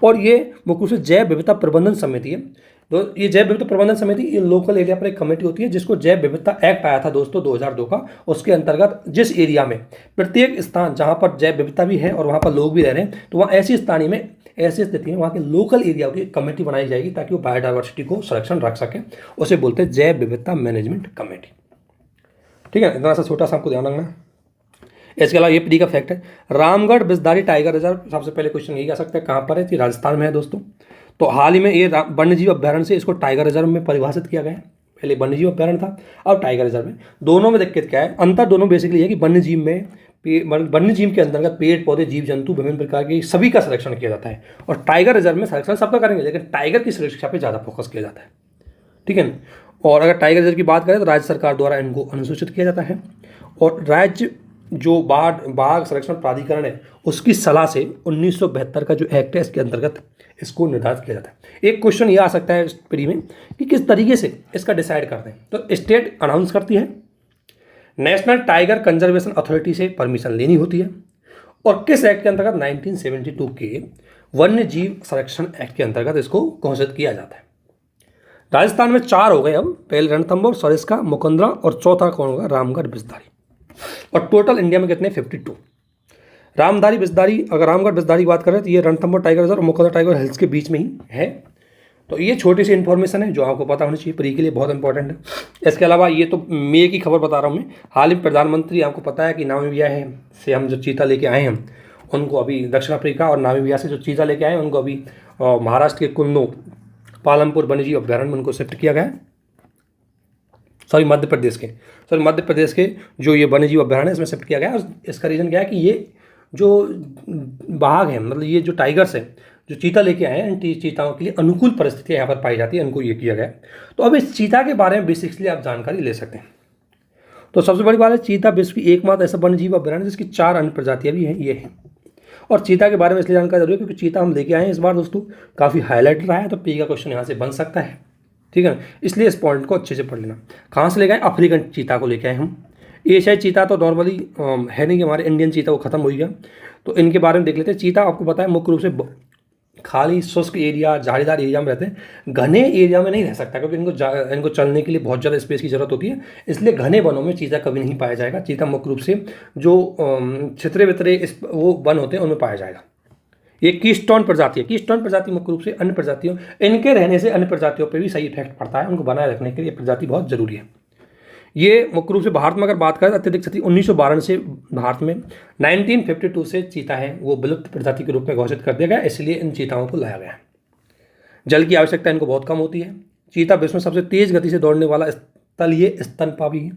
और ये मुख्य रूप से जैव विविधता प्रबंधन समिति है। तो ये जैव विविधता प्रबंधन समिति ये लोकल एरिया पर एक कमेटी होती है, जिसको जैव विविधता एक्ट आया था दोस्तों 2002 का, उसके अंतर्गत जिस एरिया में प्रत्येक स्थान जहाँ पर जैव विविधता भी है और वहाँ पर लोग भी रह रहे हैं, तो वहाँ ऐसी स्थिति में वहाँ के लोकल एरिया की कमेटी बनाई जाएगी ताकि वो बायोडाइवर्सिटी को संरक्षण रख सके। उसे बोलते हैं जैव विविधता मैनेजमेंट कमेटी। ठीक है, इतना सा छोटा सा आपको ध्यान रखना है। इसके अलावा ये प्री का फैक्ट है, रामगढ़ बिस्दारी टाइगर रिजर्व, सबसे पहले क्वेश्चन यही आ सकता है कहाँ पर है, राजस्थान में है दोस्तों। तो हाल ही में ये वन्यजीव अभ्यारण्य से इसको टाइगर रिजर्व में परिभाषित किया गया है। पहले वन्यजीव अभ्यारण्य था, अब टाइगर रिजर्व में। दोनों में दिक्कत क्या है, अंतर दोनों बेसिकली है कि वन्यजीव में वन्यजीव के अंतर्गत पेड़ पौधे जीव जंतु विभिन्न प्रकार के सभी का संरक्षण किया जाता है, और टाइगर रिजर्व में संरक्षण सबका करेंगे, लेकिन टाइगर की सुरक्षा पर ज़्यादा फोकस किया जाता है। ठीक है, और अगर टाइगर रिजर्व की बात करें तो राज्य सरकार द्वारा इनको अनुसूचित किया जाता है, और राज्य जो बाघ संरक्षण प्राधिकरण है उसकी सलाह से 1972 का जो एक्ट है इसके अंतर्गत इसको निर्धारित किया जाता है। एक क्वेश्चन ये आ सकता है इस प्री में कि किस तरीके से इसका डिसाइड करते हैं, तो स्टेट अनाउंस करती है, नेशनल टाइगर कंजर्वेशन अथॉरिटी से परमिशन लेनी होती है, और किस एक्ट के अंतर्गत 1972 के वन्य जीव संरक्षण एक्ट के अंतर्गत इसको घोषित किया जाता है। राजस्थान में 4 हो गए अब, पहले रणथंभौर, सरिस्का, मुकंदरा, और चौथा कौन होगा, रामगढ़ बिस्दारी। और टोटल इंडिया में कितने, 52। रामगढ़ बिस्दारी की बात करें तो ये रणथंभौर टाइगर रिजर्व और मुकंदरा टाइगर हिल्स के बीच में ही है। तो ये छोटी सी इन्फॉर्मेशन है जो आपको पता होनी चाहिए, प्री के लिए बहुत इंपॉर्टेंट है। इसके अलावा ये तो मे की खबर बता रहा हूँ मैं, हाल ही प्रधानमंत्री आपको पता है कि नामीबिया है से हम जो चीता लेके आए हैं उनको अभी दक्षिण अफ्रीका, और नामीबिया से जो चीता लेके आए हैं उनको अभी महाराष्ट्र के कुन्नो पालमपुर वन्यजीव अभ्यारण्य में उनको शिफ्ट किया गया है। मध्य प्रदेश के जो ये वन्यजीव अभ्यारण्य इसमें शिफ्ट किया गया है। और इसका रीज़न क्या है कि ये जो बाघ है, मतलब ये जो टाइगर्स है जो चीता लेके आए हैं, इन चीताओं के लिए अनुकूल परिस्थितियाँ यहाँ पर पाई जाती है, इनको ये किया गया है। तो अब इस चीता के बारे में बेसिकली आप जानकारी ले सकते हैं। तो सबसे बड़ी बात है, चीता विश्व की एकमात्र ऐसा वन्यजीव अभ्यारण्य जिसकी 4 अन्य प्रजातियाँ भी हैं, ये हैं। और चीता के बारे में इसलिए जानकारी जरूरी है क्योंकि चीता हम लेके आए हैं इस बार दोस्तों, काफ़ी हाईलाइट रहा है, तो पी का क्वेश्चन यहाँ से बन सकता है। ठीक है, इसलिए इस पॉइंट को अच्छे से पढ़ लेना। कहाँ से लेके आए, अफ्रीकन चीता को लेके आए हम। एशियाई चीता तो नॉर्मली है नहीं कि हमारे इंडियन चीता वो खत्म हो गया, तो इनके बारे में देख लेते हैं। चीता आपको पता है मुख्य रूप से खाली शुष्क एरिया, झाड़ीदार एरिया में रहते हैं, घने एरिया में नहीं रह सकता क्योंकि इनको चलने के लिए बहुत ज़्यादा स्पेस की जरूरत होती है, इसलिए घने वनों में चीता कभी नहीं पाया जाएगा। चीता मुख्य रूप से जो छितरे वितरे वो वन होते हैं उनमें पाया जाएगा। ये कीस्टोन प्रजाति है। कीस्टोन प्रजाति मुख्य रूप से अन्य प्रजातियों, इनके रहने से अन्य प्रजातियों पर भी सही इफेक्ट पड़ता है, उनको बनाए रखने के लिए प्रजाति बहुत जरूरी है। ये मुख्य रूप से भारत में अगर बात करें अत्यधिक क्षति 1992 से भारत में 1952 से चीता है वो विलुप्त प्रजाति के रूप में घोषित कर दिया गया, इसलिए इन चीताओं को लाया गया है। जल की आवश्यकता इनको बहुत कम होती है। चीता विश्व में सबसे तेज गति से दौड़ने वाला स्थलीय स्तनपायी है,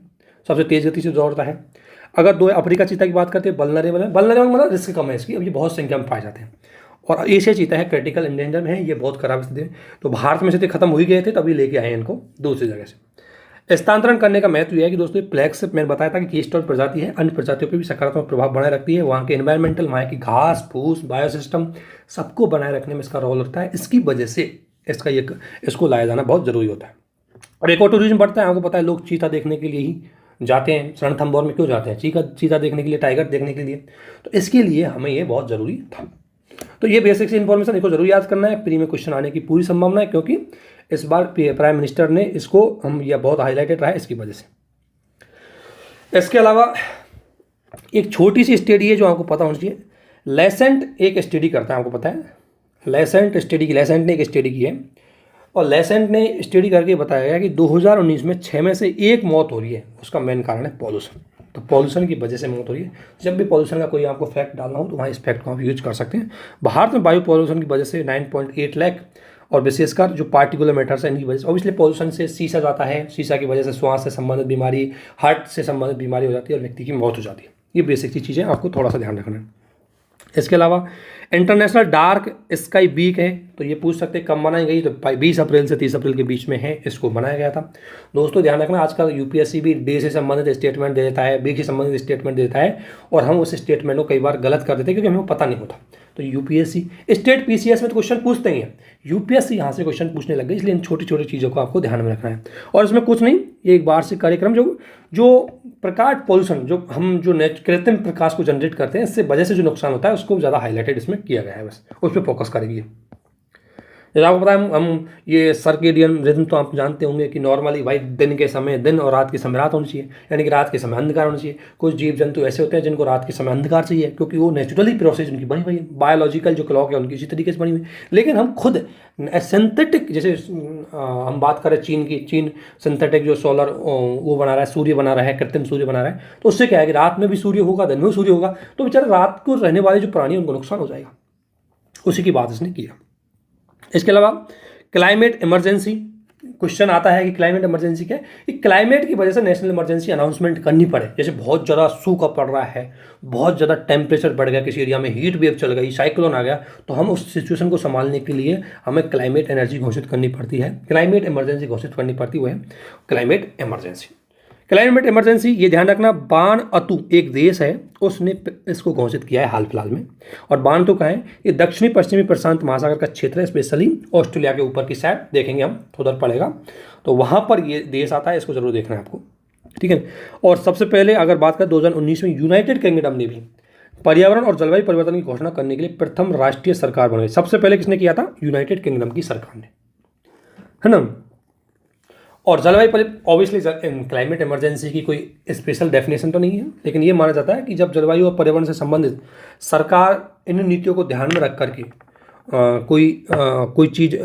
सबसे तेज गति से दौड़ता है। अगर 2 अफ्रीका चीता की बात करते हैं, वल्नरेबल मतलब रिस्क कम है इसकी, अब ये बहुत संख्या में पाए जाते हैं। और एशिया चीता है क्रिटिकल इंडेंजर में है, ये बहुत खराब स्थिति है। तो भारत में से खत्म हो ही गए थे, तभी लेके आए इनको दूसरी जगह से। स्थानांतरण करने का महत्व यह है कि दोस्तों फ्लैक्स मैंने बताया था कि कीस्टोन प्रजाति है, अन्य प्रजातियों पर भी सकारात्मक प्रभाव बनाए रखती है। वहाँ के एनवायरमेंटल, वहाँ की घास फूस, बायोसिस्टम सबको बनाए रखने में इसका रोल होता है। इसकी वजह से इसको लाया जाना बहुत जरूरी होता है। और इको टूरिज्म बढ़ता है, आपको पता है लोग चीता देखने के लिए ही जाते हैं। रणथंभौर में क्यों जाते हैं, चीता देखने के लिए, टाइगर देखने के लिए, तो इसके लिए हमें ये बहुत ज़रूरी था। तो ये बेसिक सी इन्फॉर्मेशन इसको जरूर याद करना है, प्री में क्वेश्चन आने की पूरी संभावना है, क्योंकि इस बार प्राइम मिनिस्टर ने इसको यह बहुत हाईलाइटेड रहा है इसकी वजह से। इसके अलावा एक छोटी सी स्टडी है जो आपको पता होनी चाहिए। लेसेंट एक स्टडी करता है, आपको पता है लेसेंट ने एक स्टडी की है, और लेसेंट ने स्टडी करके बताया गया कि 2019 में 6 में से 1 मौत हो रही है, उसका मेन कारण है पॉल्यूशन। तो पॉल्यूशन की वजह से मौत हो रही है। जब भी पॉल्यूशन का कोई आपको फैक्ट डालना हो तो वहाँ इस फैक्ट को आप यूज कर सकते हैं। भारत में वायु पॉल्यूशन की वजह से 9.8 लाख, और विशेषकर जो पार्टिकुलर मैटर्स है इनकी वजह से, ऑब्वियसली पॉल्यूशन से शीशा जाता है, शीशा की वजह से श्वास से संबंधित बीमारी, हार्ट से संबंधित बीमारी हो जाती है और व्यक्ति की मौत हो जाती है। ये बेसिक सी चीज़ें आपको थोड़ा सा ध्यान रखना है। इसके अलावा इंटरनेशनल डार्क स्काई वीक है, तो ये पूछ सकते हैं कब मनाई गई, तो 20 अप्रैल से 30 अप्रैल के बीच में है, इसको मनाया गया था। दोस्तों ध्यान रखना, आजकल यूपीएससी भी डे से संबंधित स्टेटमेंट दे देता है, वीक से संबंधित स्टेटमेंट देता है, और हम उस स्टेटमेंट को कई बार गलत कर देते हैं क्योंकि हमें पता नहीं होता। तो यूपीएससी स्टेट पीसीएस में तो क्वेश्चन पूछते ही हैं, यूपीएससी यहाँ से क्वेश्चन पूछने लग गई, इसलिए इन छोटी छोटी चीज़ों को आपको ध्यान में रखना है। और इसमें कुछ नहीं, ये एक वार्षिक कार्यक्रम जो प्रकाश पॉल्यूशन, जो हम जो कृत्रिम प्रकाश को जनरेट करते हैं, इससे वजह से जो नुकसान होता है उसको ज़्यादा हाईलाइटेड इसमें किया गया है, बस उस पर फोकस करेंगे। जैसे आपको पता है हम ये सर्केडियन रिदम तो आप जानते होंगे कि नॉर्मली भाई दिन के समय दिन और रात के समय रात होनी चाहिए, यानी कि रात के समय अंधकार होना चाहिए। कुछ जीव जंतु ऐसे होते हैं जिनको रात के समय अंधकार चाहिए क्योंकि वो नेचुरली प्रोसेस उनकी बनी हुई है, बायोलॉजिकल जो क्लॉक है उनकी इसी तरीके से बनी हुई है। लेकिन हम खुद सिंथेटिक, जैसे हम बात करें चीन सिंथेटिक जो सोलर वो बना रहा है, सूर्य बना रहा है, कृत्रिम सूर्य बना रहा है, तो उससे क्या है कि रात में भी सूर्य होगा, दिन में भी सूर्य होगा, तो बेचारे रात को रहने वाले जो प्राणी उनको नुकसान हो जाएगा। उसी की बात इसने किया। इसके अलावा क्लाइमेट इमरजेंसी क्वेश्चन आता है कि क्लाइमेट इमरजेंसी क्या है, कि क्लाइमेट की वजह से नेशनल इमरजेंसी अनाउंसमेंट करनी पड़े। जैसे बहुत ज़्यादा सूखा पड़ रहा है, बहुत ज़्यादा टेम्परेचर बढ़ गया, किसी एरिया में हीट वेव चल गई, साइक्लोन आ गया, तो हम उस सिचुएशन को संभालने के लिए हमें क्लाइमेट एनर्जी घोषित करनी पड़ती है, क्लाइमेट इमरजेंसी घोषित करनी पड़ती है, क्लाइमेट इमरजेंसी। क्लाइमेट इमरजेंसी ये ध्यान रखना, वानुअतु एक देश है उसने इसको घोषित किया है हाल फिलहाल में। और वानुअतु का है, ये दक्षिणी पश्चिमी प्रशांत महासागर का क्षेत्र है, स्पेशली ऑस्ट्रेलिया के ऊपर की साइड देखेंगे हम, उधर पड़ेगा, तो वहाँ पर ये देश आता है, इसको जरूर देखना है आपको, ठीक है। और सबसे पहले अगर बात करें 2019 में यूनाइटेड किंगडम ने भी पर्यावरण और जलवायु परिवर्तन की घोषणा करने के लिए प्रथम राष्ट्रीय सरकार बन गई। सबसे पहले किसने किया था? यूनाइटेड किंगडम की सरकार ने, है ना। और जलवायु ऑब्वियसली क्लाइमेट इमरजेंसी की कोई स्पेशल डेफिनेशन तो नहीं है, लेकिन ये माना जाता है कि जब जलवायु और पर्यावरण से संबंधित सरकार इन नीतियों को ध्यान में रख करके कोई चीज़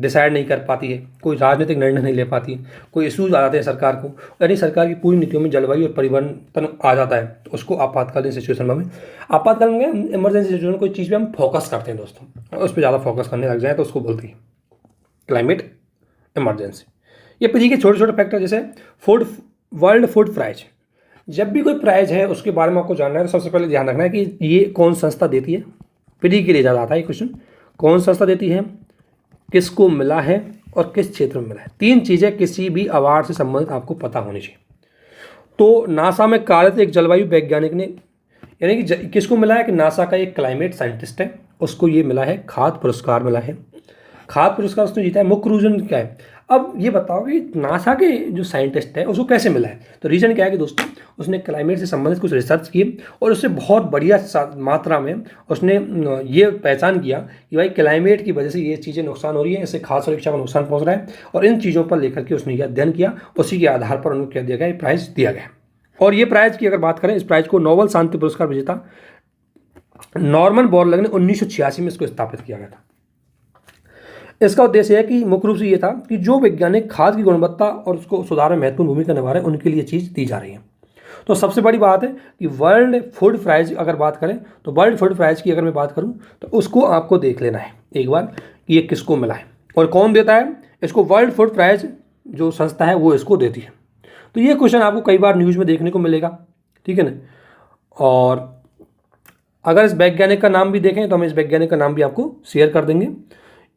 डिसाइड नहीं कर पाती है, कोई राजनीतिक निर्णय नहीं ले पाती, कोई इशूज आ जाते हैं सरकार को, यानी सरकार की पूरी नीतियों में जलवायु और परिवर्तन आ जाता है, तो उसको आपातकालीन सिचुएशन में, आपातकालीन इमरजेंसी सिचुएशन कोई चीज़ पे हम फोकस करते हैं दोस्तों, और उस पर ज़्यादा फोकस करने लग जाए तो उसको बोलते हैं क्लाइमेट इमरजेंसी। ये पीछे के छोटे छोटे फैक्टर, जैसे वर्ल्ड फूड प्राइज, जब भी कोई प्राइज है उसके बारे में आपको जानना है तो सबसे पहले ध्यान रखना है कि ये कौन संस्था देती है। पीढ़ी के लिए ज़्यादा आता है ये क्वेश्चन, कौन संस्था देती है, किसको मिला है और किस क्षेत्र में मिला है। 3 चीज़ें किसी भी अवार्ड से संबंधित आपको पता होनी चाहिए। तो नासा में कार्यरत एक जलवायु वैज्ञानिक ने, यानी कि किसको मिला है कि नासा का एक क्लाइमेट साइंटिस्ट है, उसको ये मिला है खाद्य पुरस्कार मिला है, खाद्य पुरस्कार उसने जीता है। मुख्य रीजन क्या है, अब ये बताओ कि नासा के जो साइंटिस्ट है उसको कैसे मिला है, तो रीज़न क्या है कि दोस्तों उसने क्लाइमेट से संबंधित कुछ रिसर्च किए और उससे बहुत बढ़िया मात्रा में उसने ये पहचान किया कि भाई क्लाइमेट की वजह से ये चीज़ें नुकसान हो रही है, इससे खाद्य सुरक्षा को नुकसान पहुंच रहा है, और इन चीज़ों पर लेकर के उसने यह अध्ययन किया, उसी के आधार पर उनको क्या दिया गया, प्राइज दिया गया। और ये प्राइज की अगर बात करें, इस प्राइज को नोबेल शांति पुरस्कार विजेता नॉर्मन बोरलॉग ने 1986 में इसको स्थापित किया गया था। इसका उद्देश्य है कि मुख्य रूप से ये था कि जो वैज्ञानिक खाद्य की गुणवत्ता और उसको सुधार में महत्वपूर्ण भूमिका निभा रहे हैं उनके लिए चीज़ दी जा रही है। तो सबसे बड़ी बात है कि वर्ल्ड फूड प्राइज अगर बात करें तो वर्ल्ड फूड प्राइज की अगर मैं बात करूं तो उसको आपको देख लेना है एक बार कि ये किसको मिला है और कौन देता है इसको। वर्ल्ड फूड प्राइज जो संस्था है वो इसको देती है। तो ये क्वेश्चन आपको कई बार न्यूज़ में देखने को मिलेगा, ठीक है ना। और अगर इस वैज्ञानिक का नाम भी देखें तो हम इस वैज्ञानिक का नाम भी आपको शेयर कर देंगे।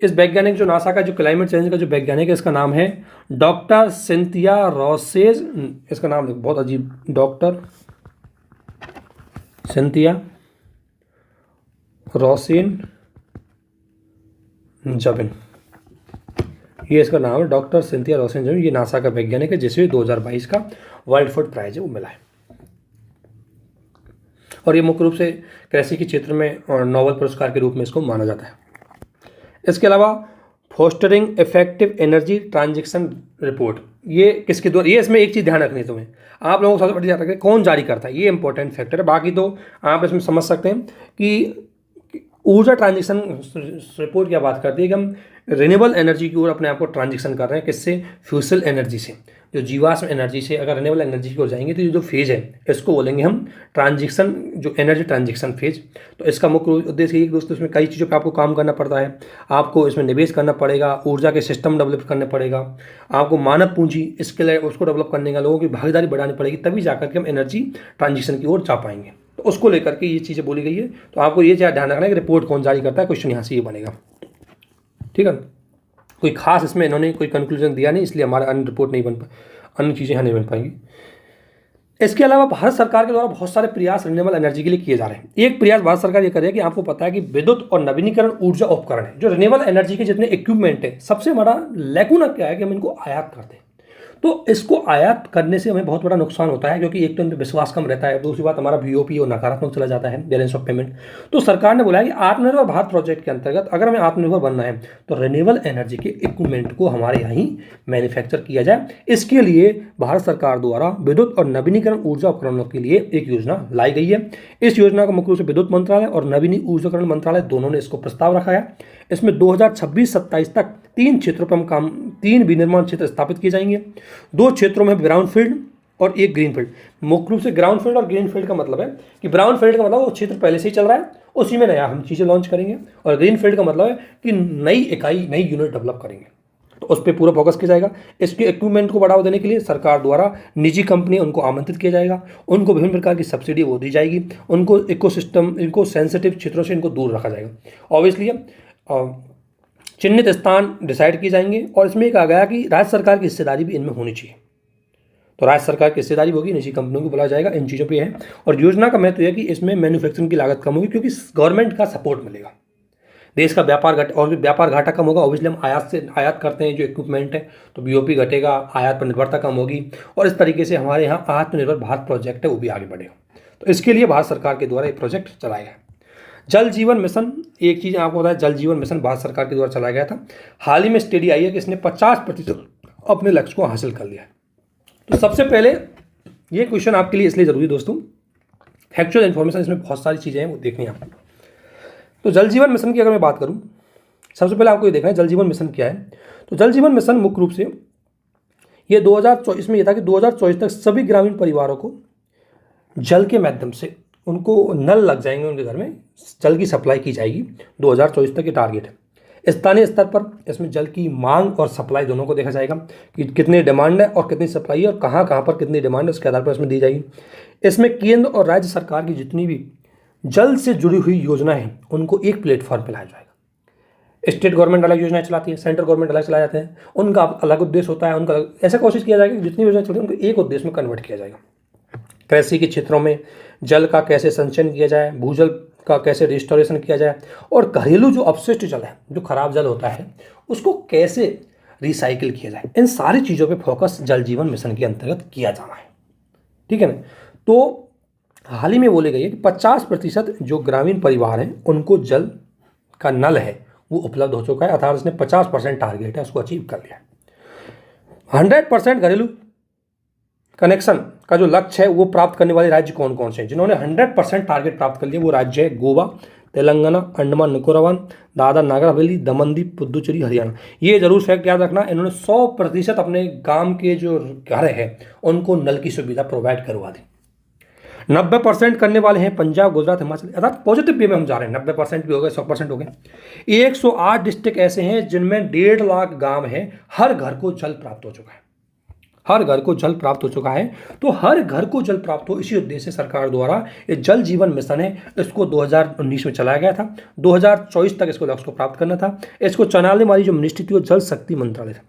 इस वैज्ञानिक जो नासा का जो क्लाइमेट चेंज का जो वैज्ञानिक है इसका नाम है डॉक्टर सिंथिया रोसेज। इसका नाम बहुत अजीब, डॉक्टर सिंथिया रोसेन जबिन, ये इसका नाम है डॉक्टर सिंथिया रोसेन जबिन। ये नासा का वैज्ञानिक है जिसे 2022 का वर्ल्ड फूड प्राइज है वो मिला है। और ये मुख्य रूप से कृषि के क्षेत्र में और नोबेल पुरस्कार के रूप में इसको माना जाता है। इसके अलावा fostering effective energy transaction report, ये किसके द्वारा, ये इसमें एक चीज़ ध्यान रखनी है तुम्हें, आप लोगों को सबसे बड़ी ध्यान रखनी है कौन जारी करता है, ये इंपॉर्टेंट फैक्टर है। बाकी तो आप इसमें समझ सकते हैं कि ऊर्जा ट्रांजेक्शन रिपोर्ट क्या बात करती है कि हम रिन्यूएबल एनर्जी की ओर अपने आप को ट्रांजेक्शन कर रहे हैं, किससे, फ्यूसल एनर्जी से, जो जीवाश्म एनर्जी से अगर रिन्यूएबल एनर्जी की ओर जाएंगे तो ये जो फेज है इसको बोलेंगे हम ट्रांजेक्शन, जो एनर्जी ट्रांजेक्शन फेज। तो इसका मुख्य उद्देश्य ये दोस्तों, इसमें कई चीज़ों पे आपको काम करना पड़ता है, आपको इसमें निवेश करना पड़ेगा, ऊर्जा के सिस्टम डेवलप करने पड़ेगा, आपको मानव पूंजी इसके उसको डेवलप करने का, लोगों की भागीदारी बढ़ानी पड़ेगी, तभी जाकर के हम एनर्जी ट्रांजेक्शन की ओर जा पाएंगे। तो उसको लेकर के ये चीज़ें बोली गई है। तो आपको ये ध्यान रखना है कि रिपोर्ट कौन जारी करता है, क्वेश्चन यहाँ से ये बनेगा, ठीक है। कोई खास इसमें इन्होंने कोई कंक्लूजन दिया नहीं, इसलिए हमारा अन्य रिपोर्ट नहीं बन अन्य चीज़ें यहाँ नहीं बन पाएंगी। इसके अलावा भारत सरकार के द्वारा बहुत सारे प्रयास रिन्यूएबल एनर्जी के लिए किए जा रहे हैं। एक प्रयास भारत सरकार ये कर रही है कि आपको पता है कि विद्युत और नवीनीकरण ऊर्जा उपकरण है, जो रिन्यूएबल एनर्जी के जितने इक्विपमेंट है, सबसे बड़ा लैकुना क्या है कि हम इनको आयात करते हैं। तो इसको आयात करने से हमें बहुत बड़ा नुकसान होता है, क्योंकि एक तो इनमें विश्वास कम रहता है, दूसरी बात हमारा बीओपी और नकारात्मक चला जाता है, बैलेंस ऑफ पेमेंट। तो सरकार ने बोला है कि आत्मनिर्भर भारत प्रोजेक्ट के अंतर्गत अगर हमें आत्मनिर्भर बनना है तो रिन्यूएबल एनर्जी के इक्विपमेंट को हमारे यहाँ ही मैन्युफैक्चर किया जाए। इसके लिए भारत सरकार द्वारा विद्युत और नवीनीकरण ऊर्जा उपकरणों के लिए एक योजना लाई गई है। इस योजना को मुख्य रूप से विद्युत मंत्रालय और नवीन ऊर्जाकरण मंत्रालय दोनों ने इसको प्रस्ताव रखा है। इसमें 2026-27 तक 3 क्षेत्रों पर हम काम, 3 विनिर्माण क्षेत्र स्थापित किए जाएंगे। 2 क्षेत्रों में ब्राउन फील्ड और एक ग्रीन फील्ड। मुख्य रूप से ग्राउंड फील्ड और ग्रीन फील्ड का मतलब है कि ब्राउन फील्ड का मतलब वो क्षेत्र पहले से ही चल रहा है, उसी में नया हम चीज़ें लॉन्च करेंगे, और ग्रीन फील्ड का मतलब है कि नई इकाई, नई यूनिट डेवलप करेंगे। तो उस पर पूरा फोकस किया जाएगा। इसके इक्विपमेंट को बढ़ावा देने के लिए सरकार द्वारा निजी कंपनी उनको आमंत्रित किया जाएगा, उनको विभिन्न प्रकार की सब्सिडी वो दी जाएगी, उनको इकोसिस्टम, इनको सेंसिटिव क्षेत्रों से इनको दूर रखा जाएगा। ऑब्वियसली चिन्हित स्थान डिसाइड किए जाएंगे, और इसमें कहा गया कि राज्य सरकार की हिस्सेदारी भी इनमें होनी चाहिए। तो राज्य सरकार की हिस्सेदारी होगी, निजी कंपनियों को बुलाया जाएगा, इन चीज़ों पे है। और योजना का महत्व है कि इसमें मैन्युफैक्चरिंग की लागत कम होगी, क्योंकि गवर्नमेंट का सपोर्ट मिलेगा, देश का व्यापार घट और व्यापार घाटा कम होगा। ऑब्वियसली हम आयात करते हैं जो इक्विपमेंट है, तो बीओपी घटेगा, आयात पर निर्भरता कम होगी, और इस तरीके से हमारे यहाँ आत्मनिर्भर भारत प्रोजेक्ट है वो भी आगे बढ़ेगा। तो इसके लिए भारत सरकार के द्वारा ये प्रोजेक्ट चलाया गया। जल जीवन मिशन, एक चीज़ आपको बताया, जल जीवन मिशन भारत सरकार के द्वारा चलाया गया था। हाल ही में स्टडी आई है कि इसने 50% अपने लक्ष्य को हासिल कर लिया है। तो सबसे पहले ये क्वेश्चन आपके लिए इसलिए जरूरी दोस्तों, फैक्चुअल इन्फॉर्मेशन इसमें बहुत सारी चीज़ें हैं वो देखनी है आपको। तो जल जीवन मिशन की अगर मैं बात करूं, सबसे पहले आपको ये देखना है जल जीवन मिशन क्या है। तो जल जीवन मिशन मुख्य रूप से ये 2024 में ये था कि 2024 तक सभी ग्रामीण परिवारों को जल के माध्यम से उनको नल लग जाएंगे, उनके घर में जल की सप्लाई की जाएगी। 2024 तक ये टारगेट है। स्थानीय स्तर पर इसमें जल की मांग और सप्लाई दोनों को देखा जाएगा कि कितनी डिमांड है और कितनी सप्लाई है, और कहाँ कहाँ पर कितनी डिमांड है, उसके आधार पर इसमें दी जाएगी। इसमें केंद्र और राज्य सरकार की जितनी भी जल से जुड़ी हुई योजना है उनको एक प्लेटफॉर्म पर लाया जाएगा। स्टेट गवर्नमेंट अलग योजनाएं चलाती है, सेंट्रल गवर्नमेंट अलग चलाए जाते हैं, उनका अलग उद्देश्य होता है, उनका ऐसा कोशिश किया जाएगा कि जितनी योजना चलती है उनको एक उद्देश्य में कन्वर्ट किया जाएगा। कृषि के क्षेत्रों में जल का कैसे संचयन किया जाए, भूजल का कैसे रिस्टोरेशन किया जाए, और घरेलू जो अपशिष्ट जल है, जो खराब जल होता है, उसको कैसे रिसाइकिल किया जाए, इन सारी चीज़ों पे फोकस जल जीवन मिशन के अंतर्गत किया जाना है। ठीक है ना। तो हाल ही में बोली गई है कि 50% जो ग्रामीण परिवार हैं उनको जल का नल है वो उपलब्ध हो चुका है, अर्थात इसने 50% टारगेट है उसको अचीव कर लिया है। 100% घरेलू कनेक्शन का जो लक्ष्य है वो प्राप्त करने वाले राज्य कौन कौन से हैं? जिन्होंने 100% टारगेट प्राप्त कर लिया वो राज्य है गोवा, तेलंगाना, अंडमान निकोबार, दादरा नागर हवेली, दमन दीव, पुदुचेरी, हरियाणा। ये जरूर फैक्ट याद रखना, इन्होंने 100% अपने गांव के जो घर है उनको नल की सुविधा प्रोवाइड करवा दी। 90% करने वाले हैं पंजाब, गुजरात, हिमाचल, अर्थात पॉजिटिव वे में हम जा रहे हैं। 90% भी हो गए, 100% हो गए। 108 डिस्ट्रिक्ट ऐसे हैं जिनमें 1.5 लाख गांव हैं, हर घर को जल प्राप्त हो चुका है, हर घर को जल प्राप्त हो चुका है। तो हर घर को जल प्राप्त हो, इसी उद्देश्य से सरकार द्वारा ये जल जीवन मिशन है, इसको 2019 में चलाया गया था। 2024 तक इसको लक्ष्य को प्राप्त करना था। इसको चलाने वाली जो मिनिस्ट्री थी वो जल शक्ति मंत्रालय था।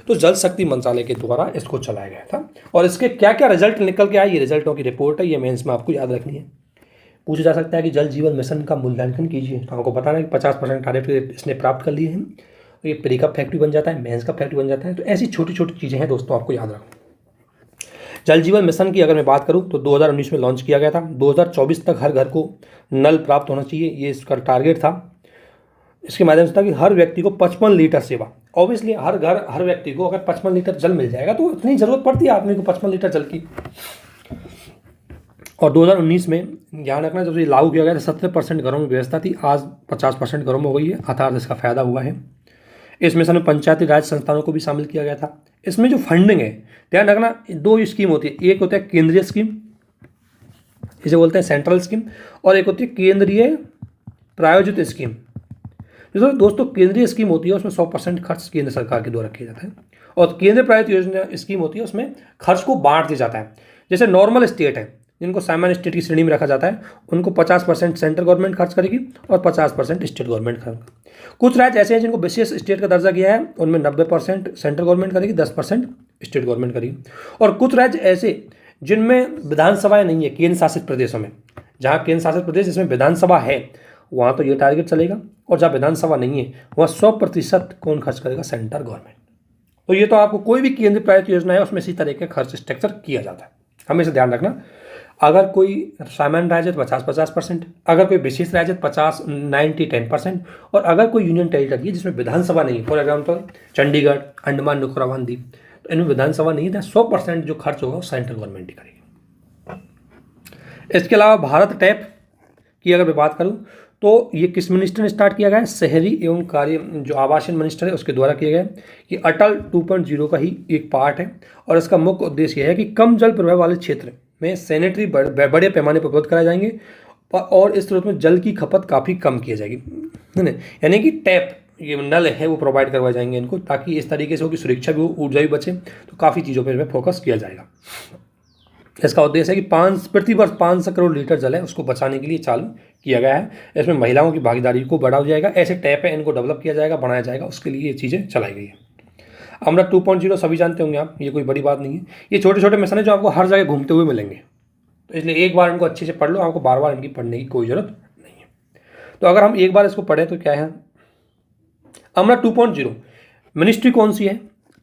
तो जल शक्ति मंत्रालय के द्वारा इसको चलाया गया था, और इसके क्या क्या रिजल्ट निकल के आए, ये रिजल्टों की रिपोर्ट है, ये मेंस में आपको याद रखनी है। पूछा जा सकता है कि जल जीवन मिशन का मूल्यांकन कीजिए, तो आपको बताना है कि 50% टारगेट इसने प्राप्त कर लिए हैं। तो ये प्री का फैक्ट भी बन जाता है, मेंस का फैक्ट भी बन जाता है। तो ऐसी छोटी छोटी चीज़ें हैं दोस्तों, आपको याद रखना। जल जीवन मिशन की अगर मैं बात करूं तो 2019 में लॉन्च किया गया था। 2024 तक हर घर को नल प्राप्त होना चाहिए, ये इसका टारगेट था। इसके माध्यम से था कि हर व्यक्ति को 55 लीटर सेवा, ऑब्वियसली हर व्यक्ति को अगर 55 लीटर जल मिल जाएगा तो इतनी ज़रूरत पड़ती है आदमी को 55 लीटर जल की। और 2019 में ध्यान रखना जब ये लागू किया गया था 70% घरों में व्यवस्था थी, आज 50% घरों में हो गई है, अर्थात इसका फायदा हुआ है। इस मिशन में पंचायती राज संस्थानों को भी शामिल किया गया था। इसमें जो फंडिंग है, ध्यान रखना 2 स्कीम होती है, एक होता है केंद्रीय स्कीम, इसे बोलते हैं सेंट्रल स्कीम, और एक होती है केंद्रीय प्रायोजित स्कीम। दोस्तों केंद्रीय स्कीम होती है उसमें 100% खर्च केंद्र सरकार के द्वारा किया जाता है, और केंद्र प्रायोजित योजना स्कीम होती है उसमें खर्च को बांट दिया जाता है। जैसे नॉर्मल स्टेट है, जिनको सामान्य स्टेट की श्रेणी में रखा जाता है, उनको 50% सेंट्रल गवर्नमेंट खर्च करेगी और 50% स्टेट गवर्नमेंट खर्च। कुछ राज्य ऐसे हैं जिनको विशेष स्टेट का दर्जा किया है, उनमें 90% सेंट्रल गवर्नमेंट करेगी, 10% स्टेट गवर्नमेंट करेगी। और कुछ राज्य ऐसे जिनमें विधानसभाएं नहीं है, केंद्र शासित प्रदेशों में, जहाँ केंद्र शासित प्रदेश जिसमें विधानसभा है वहाँ तो ये टारगेट चलेगा, और जहाँ विधानसभा नहीं है वहाँ 100% कौन खर्च करेगा, सेंट्रल गवर्नमेंट। तो ये तो आपको कोई भी केंद्र प्रायोजित योजना है उसमें इसी तरह का खर्च स्ट्रक्चर किया जाता है, हमेशा ध्यान रखना। अगर कोई सामान्य राज्य तो 50%, अगर कोई विशेष राज्य 50-90-10%, और अगर कोई यूनियन टेरिटरी है जिसमें विधानसभा नहीं, फॉर एग्जाम्पल चंडीगढ़, अंडमान निकोबार हवाई, तो इनमें विधानसभा नहीं है, 100% जो खर्च होगा वो सेंट्रल गवर्नमेंट ही करेगी। इसके अलावा भारत टैप की अगर मैं बात करूँ तो ये किस मिनिस्टर ने स्टार्ट किया गया है, शहरी एवं कार्य जो आवासन मिनिस्टर है उसके द्वारा किया गया है। कि अटल 2.0 का ही एक पार्ट है, और इसका मुख्य उद्देश्य यह है कि कम जल प्रवाह वाले क्षेत्र में सैनिटरी बड़े पैमाने पर उपलब्ध कराए जाएंगे, और इस स्रोत में जल की खपत काफ़ी कम की जाएगी, है ना। यानी कि टैप ये नल है वो प्रोवाइड करवाए जाएंगे इनको, ताकि इस तरीके से हो कि सुरक्षा भी हो, ऊर्जा भी बचे, तो काफ़ी चीज़ों पर फोकस किया जाएगा। इसका उद्देश्य है कि प्रति वर्ष 500 करोड़ लीटर जल है उसको बचाने के लिए चालू किया गया है। इसमें महिलाओं की भागीदारी को बढ़ाया जाएगा, ऐसे टैप है इनको डेवलप किया जाएगा, बनाया जाएगा, उसके लिए ये चीज़ें चलाई गई है। अमृत 2.0 सभी जानते होंगे आप, ये कोई बड़ी बात नहीं है। ये छोटे छोटे मिशन है जो आपको हर जगह घूमते हुए मिलेंगे, तो इसलिए एक बार इनको अच्छे से पढ़ लो, आपको बार बार इनकी पढ़ने की कोई ज़रूरत नहीं है। तो अगर हम एक बार इसको पढ़ें तो क्या है, अमृत 2.0 मिनिस्ट्री कौन सी है,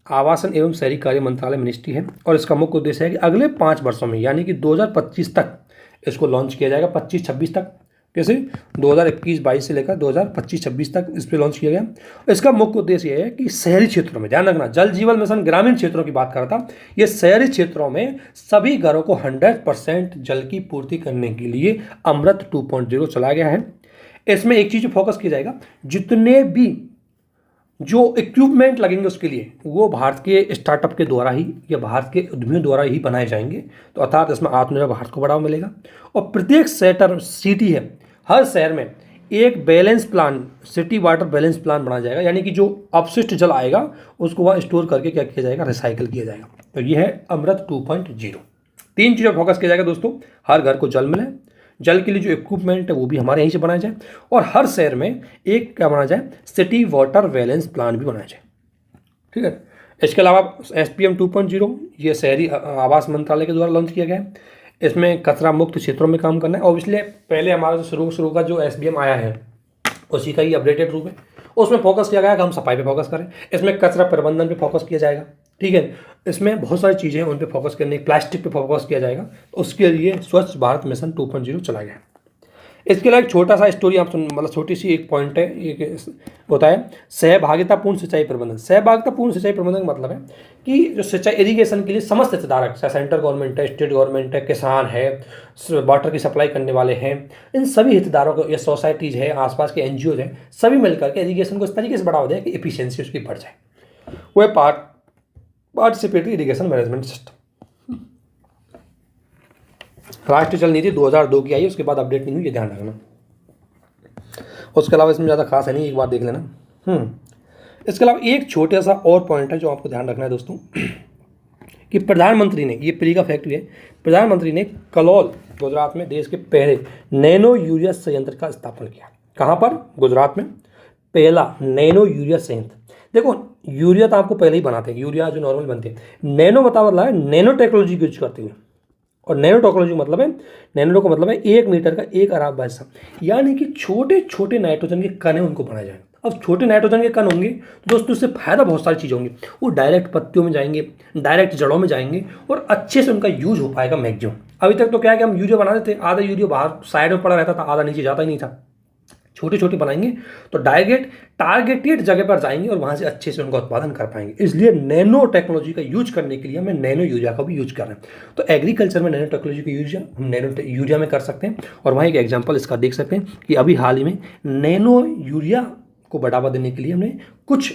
आवासन एवं शहरी कार्य मंत्रालय मिनिस्ट्री है, और इसका मुख्य उद्देश्य है कि अगले 5 वर्षों में यानी कि 2025 तक इसको लॉन्च किया जाएगा, 25-26 तक, कैसे 2021-22 से लेकर 2025-26 तक इस पर लॉन्च किया गया। इसका मुख्य उद्देश्य यह है कि शहरी क्षेत्रों में, ध्यान रखना, जल जीवन मिशन ग्रामीण क्षेत्रों की बात कर रहा था, ये शहरी क्षेत्रों में सभी घरों को 100% जल की पूर्ति करने के लिए अमृत 2.0 चलाया गया है। इसमें एक चीज़ फोकस किया जाएगा, जितने भी जो इक्विपमेंट लगेंगे उसके लिए वो भारत के स्टार्टअप के द्वारा ही या भारत के उद्यमियों द्वारा ही बनाए जाएंगे, तो अर्थात इसमें आत्मनिर्भर भारत को बढ़ावा मिलेगा। और प्रत्येक सिटी है, हर शहर में एक balance plan, city water balance plan बनाया जाएगा, यानी कि जो अपशिष्ट जल आएगा उसको वहाँ स्टोर करके क्या किया जाएगा, रिसाइकिल किया जाएगा। तो ये है अमृत 2.0। 3 चीज़ों फोकस किया जाएगा दोस्तों, हर घर को जल मिले, जल के लिए जो इक्विपमेंट है वो भी हमारे यहीं से बनाया जाए, और हर शहर में एक क्या बनाया जाए, सिटी वाटर बैलेंस प्लान भी बनाया जाए, ठीक है। इसके अलावा SPM 2.0 ये शहरी आवास मंत्रालय के द्वारा लॉन्च किया गया है। इसमें कचरा मुक्त क्षेत्रों में काम करना है, और इसलिए पहले हमारा जो शुरू का जो SBM आया है उसी का ही अपडेटेड रूप है, उसमें फोकस किया गया कि हम सफाई पे फोकस करें, इसमें कचरा प्रबंधन पे फोकस किया जाएगा, ठीक है। इसमें बहुत सारी चीज़ें हैं उन पे फोकस करने, प्लास्टिक पे फोकस किया जाएगा, तो उसके लिए स्वच्छ भारत मिशन 2.0 चला गया। इसके लिए एक छोटा सा स्टोरी आप सुन, मतलब छोटी सी एक पॉइंट है, एक होता है सहभागितापूर्ण सिंचाई प्रबंधन। सहभागितापूर्ण सिंचाई प्रबंधन का मतलब है कि जो सिंचाई इरीगेशन के लिए समस्त हितधारक, चाहे सेंट्रल गवर्नमेंट है, स्टेट गवर्नमेंट है, किसान है, वाटर की सप्लाई करने वाले हैं, इन सभी हितधारकों को, या सोसाइटीज़ है, आसपास के NGOs हैं, सभी मिलकर के इरीगेशन को इस तरीके से बढ़ावा दें कि एफिशिएंसी उसकी बढ़ जाए। वो है पार्टिसिपेटरी इरीगेशन मैनेजमेंट सिस्टम। राष्ट्रीय जल नीति 2002 की आई, उसके बाद अपडेट नहीं हुई, ये ध्यान रखना। उसके अलावा इसमें ज़्यादा खास है नहीं, एक बार देख लेना। इसके अलावा एक छोटा सा और पॉइंट है जो आपको ध्यान रखना है दोस्तों, कि प्रधानमंत्री ने, ये प्री का फैक्ट्री है, प्रधानमंत्री ने कलोल गुजरात में देश के पहले नैनो यूरिया संयंत्र का स्थापन किया। कहाँ पर? गुजरात में पहला नैनो यूरिया संयंत्र। देखो यूरिया तो आपको पहले ही बनाते हैं, यूरिया जो नॉर्मल बनते हैं, नैनो मतलब है नैनो टेक्नोलॉजी यूज करते हैं, और नैनो टेक्नोलॉजी मतलब है, नैनो का मतलब है 1 मीटर का 1 अरब हिस्सा, यानी कि छोटे छोटे नाइट्रोजन के कण हैं उनको बनाया जाएगा। अब छोटे नाइट्रोजन के कण होंगे तो दोस्तों उससे फायदा बहुत सारी चीज़ें होंगी, वो डायरेक्ट पत्तियों में जाएंगे, डायरेक्ट जड़ों में जाएंगे, और अच्छे से उनका यूज हो पाएगा मैक्सिमम। अभी तक तो क्या है कि हम यूरिया बनाते थे, आधा यूरिया बाहर साइड में पड़ा रहता था, आधा नीचे जाता ही नहीं था। छोटे छोटे बनाएंगे तो टारगेटेड जगह पर जाएंगे और वहाँ से अच्छे से उनका उत्पादन कर पाएंगे। इसलिए नैनो टेक्नोलॉजी का यूज करने के लिए हमें नैनो यूरिया का भी यूज कर रहे हैं। तो एग्रीकल्चर में नैनो टेक्नोलॉजी का यूज हम नैनो यूरिया में कर सकते हैं। और वहाँ एक एग्जाम्पल इसका देख सकते हैं कि अभी हाल ही में नैनो यूरिया को बढ़ावा देने के लिए हमने कुछ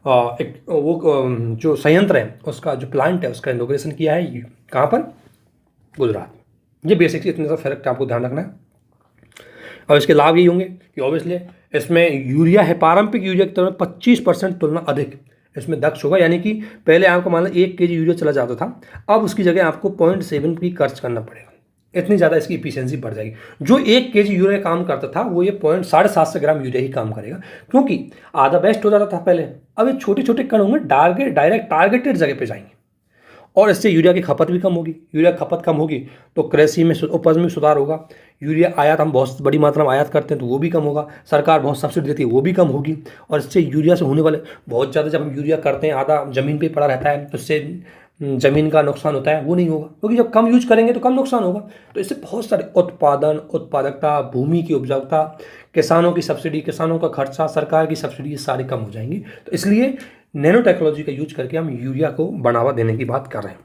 जो संयंत्र है उसका जो प्लांट है उसका इनॉग्रेशन किया है। कहाँ पर? गुजरात। ये बेसिक इतने सा फर्क आपको ध्यान रखना है। और इसके लाभ यही होंगे कि ऑब्वियसली इसमें यूरिया है, पारंपरिक यूरिया की तुलना 25% तुलना अधिक इसमें दक्ष होगा। यानी कि पहले आपको मान लो 1 kg यूरिया चला जाता था, अब उसकी जगह आपको 0.7 की खर्च करना पड़ेगा। इतनी ज़्यादा इसकी इफिशियंसी बढ़ जाएगी। जो 1 kg यूरिया काम करता था वो ये 750 ग्राम यूरिया ही काम करेगा, क्योंकि आधा बेस्ट हो जाता था पहले। अब ये छोटे छोटे कण होंगे, डायरेक्ट टारगेटेड जगह पे जाएंगे और इससे यूरिया की खपत भी कम होगी। यूरिया खपत कम होगी तो कृषि में उपज में सुधार होगा। यूरिया आयात हम बहुत बड़ी मात्रा में आयात करते हैं तो वो भी कम होगा। सरकार बहुत सब्सिडी देती है वो भी कम होगी। और इससे यूरिया से होने वाले बहुत ज़्यादा, जब हम यूरिया करते हैं आधा ज़मीन पे पड़ा रहता है तो इससे ज़मीन का नुकसान होता है, वो नहीं होगा, क्योंकि जब कम यूज करेंगे तो कम नुकसान होगा। तो इससे बहुत सारे उत्पादकता, भूमि की उपजाऊता, किसानों की सब्सिडी, किसानों का खर्चा, सरकार की सब्सिडी, ये सारी कम हो जाएंगी। तो इसलिए नैनो टेक्नोलॉजी का यूज करके हम यूरिया को बढ़ावा देने की बात कर रहे हैं।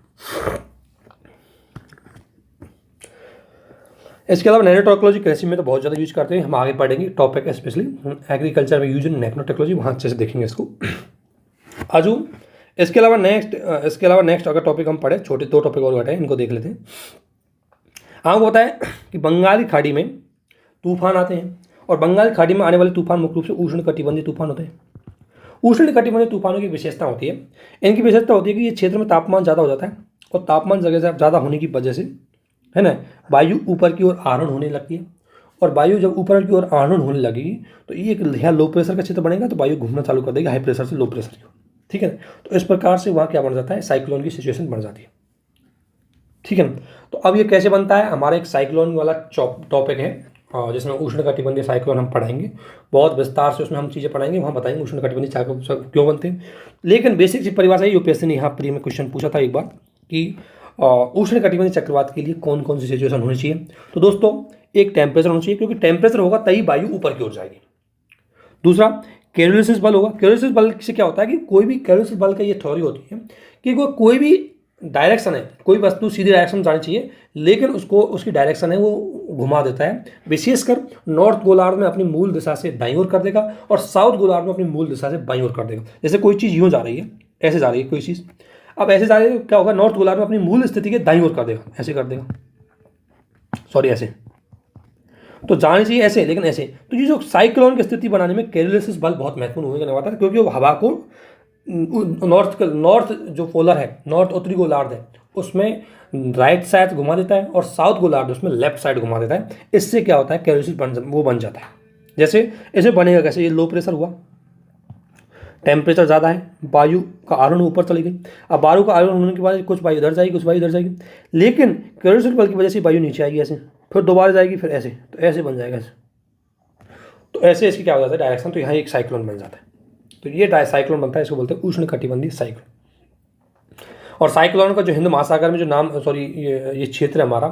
इसके अलावा नैनो टेक्नोलॉजी कृषि में तो बहुत ज़्यादा यूज करते हैं। हम आगे पढ़ेंगे टॉपिक स्पेशली एग्रीकल्चर में यूज इन नैनो टेक्नोलॉजी, वहाँ अच्छे से देखेंगे इसको आजू। इसके अलावा नेक्स्ट अगर टॉपिक हम पढ़े, छोटे 2 टॉपिक और घटे इनको देख लेते हैं। आपको पता है कि बंगाल की खाड़ी में तूफान आते हैं और बंगाल की खाड़ी में आने वाले तूफान मुख्य रूप से उष्णकटिबंधीय तूफान होते हैं। उष्णकटिबंधीय तूफानों की विशेषता होती है, इनकी विशेषता होती है कि ये क्षेत्र में तापमान ज़्यादा हो जाता है और तापमान जगह से ज़्यादा होने की वजह से, है ना, वायु ऊपर की ओर आरोहण होने लगती है। और वायु जब ऊपर की ओर आरोहण होने लगेगी तो ये एक लो प्रेशर का क्षेत्र बनेगा, तो वायु घूमना चालू कर देगी हाई प्रेशर से लो प्रेशर की, ठीक है ना। तो इस प्रकार से वहाँ क्या बन जाता है, साइक्लोन की सिचुएशन बन जाती है, ठीक है ना। तो अब ये कैसे बनता है, हमारा एक साइक्लोन वाला टॉपिक है जिसमें उष्णकटिबंधीय साइक्लोन हम पढ़ाएंगे, बहुत विस्तार से उसमें हम चीज़ें पढ़ाएंगे, वहाँ बताएंगे उष्णकटिबंधीय साइक्लोन क्यों बनते हैं। लेकिन बेसिक सी परिभाषा है, यूपीएससी ने यहाँ प्री में क्वेश्चन पूछा था एक बार कि उष्णकटिबंधीय चक्रवात के लिए कौन कौन सी सिचुएशन होनी चाहिए। तो दोस्तों एक टेम्परेचर होना चाहिए, क्योंकि टेम्परेचर होगा तभी वायु ऊपर की ओर जाएगी। दूसरा कैरोलिसिस बल होगा। कैरोलिसिस बल से क्या होता है कि कोई भी कैरोलिसिस बल का ये थ्योरी होती है कि कोई भी डायरेक्शन है, कोई वस्तु सीधी डायरेक्शन में जानी चाहिए लेकिन उसको उसकी डायरेक्शन है वो घुमा देता है। विशेषकर नॉर्थ गोलार्ध में अपनी मूल दिशा से दाईं ओर कर देगा और साउथ गोलार्ध में अपनी मूल दिशा से बाईं ओर कर देगा। जैसे कोई चीज़ यूँ जा रही है, ऐसे जा रही है कोई चीज़, अब ऐसे जा रही है, क्या होगा, नॉर्थ गोलार्ध में अपनी मूल स्थिति के दाईं ओर कर देगा, ऐसे कर देगा, सॉरी ऐसे तो जानी चाहिए ऐसे, लेकिन ऐसे। तो ये जो साइक्लोन की स्थिति बनाने में कैरोलिसिस बल बहुत महत्वपूर्ण भूमिका निभाता है, क्योंकि वो हवा को नॉर्थ जो पोलर है, नॉर्थ उत्तरी गोलार्ध है, उसमें राइट साइड घुमा देता है और साउथ गोलार्ध उसमें लेफ्ट साइड घुमा देता है। इससे क्या होता है, कैरोलिसिस बन जाता है। जैसे ऐसे बनेगा कैसे, ये लो प्रेशर हुआ, टेम्परेचर ज़्यादा है, वायु का आरोहण ऊपर चली गई। अब वायु का आरोहण होने के बाद कुछ वायु इधर जाएगी, कुछ वायु इधर जाएगी, लेकिन कैरोलिसिस बल की वजह से वायु नीचे आएगी ऐसे, फिर दोबारा जाएगी, फिर ऐसे, तो ऐसे बन जाएगा ऐसे। तो ऐसे इसकी क्या हो जाता है डायरेक्शन, तो यहाँ एक साइक्लोन बन जाता है। तो ये साइक्लोन बनता है, इसको बोलते हैं उष्णकटिबंधीय साइक्लोन। और साइक्लोन का जो हिंद महासागर में जो नाम, सॉरी ये क्षेत्र है हमारा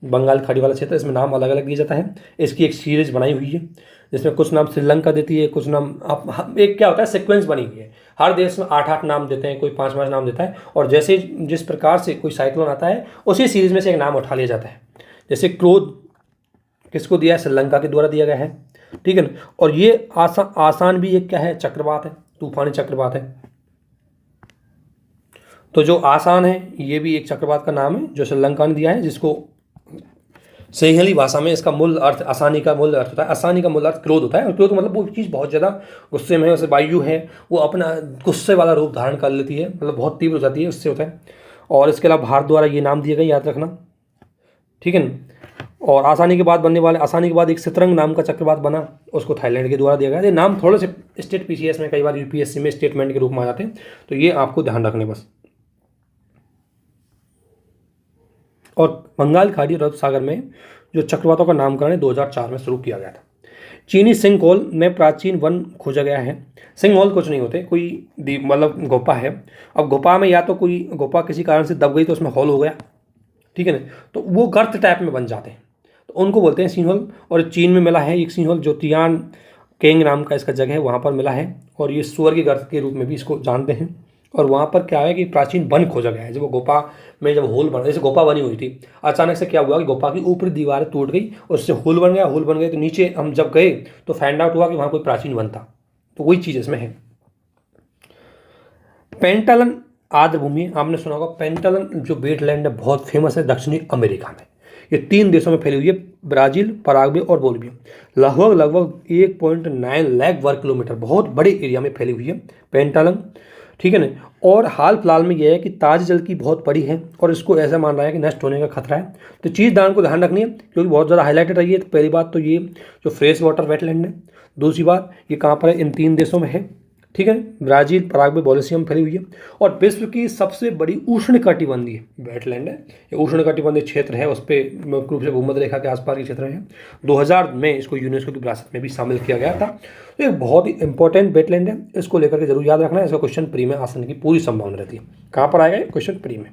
बंगाल खाड़ी वाला क्षेत्र, इसमें नाम अलग अलग दिया जाता है। इसकी एक सीरीज बनाई हुई है जिसमें कुछ नाम श्रीलंका देती है, कुछ नाम एक क्या होता है सिक्वेंस बनी हुई है, हर देश में 8-8 नाम देते हैं, कोई 5-5 नाम देता है। और जैसे जिस प्रकार से कोई साइक्लोन आता है उसी सीरीज में से एक नाम उठा लिया जाता है। जैसे क्रोध किसको दिया है, श्रीलंका के द्वारा दिया गया है, ठीक है ना। और ये आसान भी एक क्या है, चक्रवात है, तूफानी चक्रवात है। तो जो आसान है ये भी एक चक्रवात का नाम है जो श्रीलंका ने दिया है, जिसको सिंहली भाषा में इसका मूल अर्थ, आसानी का मूल अर्थ होता है, आसानी का मूल अर्थ क्रोध होता है। और क्रोध मतलब वो चीज़ बहुत ज़्यादा गुस्से में है, उसे वायु है वो अपना गुस्से वाला रूप धारण कर लेती है, मतलब बहुत तीव्र हो जाती है, उससे होता है। और इसके अलावा भारत द्वारा ये नाम दिए गए, याद रखना, ठीक है ना। और आसानी के बाद बनने वाले, आसानी के बाद एक शतरंग नाम का चक्रवात बना, उसको थाईलैंड के द्वारा दिया गया। ये नाम थोड़े से स्टेट पीसीएस में कई बार यूपीएससी में स्टेटमेंट के रूप में आ जाते हैं, तो ये आपको ध्यान रखने बस। और बंगाल खाड़ी और अरब सागर में जो चक्रवातों का नामकरण 2004 में शुरू किया गया था। चीनी सिंकहोल में प्राचीन वन खोजा गया है। सिंकहोल कुछ नहीं होते, कोई मतलब गुफा है। अब गुफा में या तो कोई गुफा किसी कारण से दब गई तो उसमें होल हो गया, ठीक है ना, तो वो गर्त टाइप में बन जाते हैं। तो उनको बोलते हैं सिंहल। और चीन में मिला है एक सिंहल जो तियान केंग नाम का इसका जगह है, वहाँ पर मिला है। और ये सुअर के गर्त के रूप में भी इसको जानते हैं। और वहाँ पर क्या है कि प्राचीन वन खोजा गया है। जब वो गुफा में जब होल बना, जैसे गुफा बनी हुई थी, अचानक से क्या हुआ कि गुफा की ऊपरी दीवारें टूट गई और उससे होल बन गया। होल बन गए तो नीचे हम जब गए तो फाइंड आउट हुआ कि वहाँ कोई प्राचीन वन था। तो वही चीज़ इसमें है। पेंटालन आर्द्रभूमि, आपने सुना होगा। पेंटालन जो वेटलैंड है बहुत फेमस है दक्षिणी अमेरिका में। ये 3 देशों में फैली हुई है, ब्राज़ील, पराग्वे और बोलिविया। लगभग 1.9 लाख वर्ग किलोमीटर, बहुत बड़े एरिया में फैली हुई है पेंटालन, ठीक है ना। और हाल फिलहाल में यह है कि ताज जल की बहुत बड़ी है और इसको ऐसा मान रहा है कि नष्ट होने का खतरा है। तो चीज़ दान को ध्यान रखनी है क्योंकि बहुत ज़्यादा हाईलाइटेड रही है। तो पहली बात तो ये जो फ्रेश वाटर वेटलैंड है, दूसरी बात ये कहाँ पर है, इन 3 देशों में है, ठीक है। ब्राज़ील, पराग्वे, बोलिविया में फैली हुई है। और विश्व की सबसे बड़ी उष्णकटिबंधीय वेटलैंड है। ये उष्णकटिबंधीय क्षेत्र है, उस पर मुख्य रूप से भूमध्य रेखा के आसपास के क्षेत्र है। 2000 में इसको यूनेस्को की विरासत में भी शामिल किया गया था। तो एक बहुत ही इंपॉर्टेंट वेटलैंड है, इसको लेकर के जरूर याद रखना है। इसका क्वेश्चन प्री में आने की पूरी संभावना रहती है। कहाँ पर आएगा क्वेश्चन प्री में।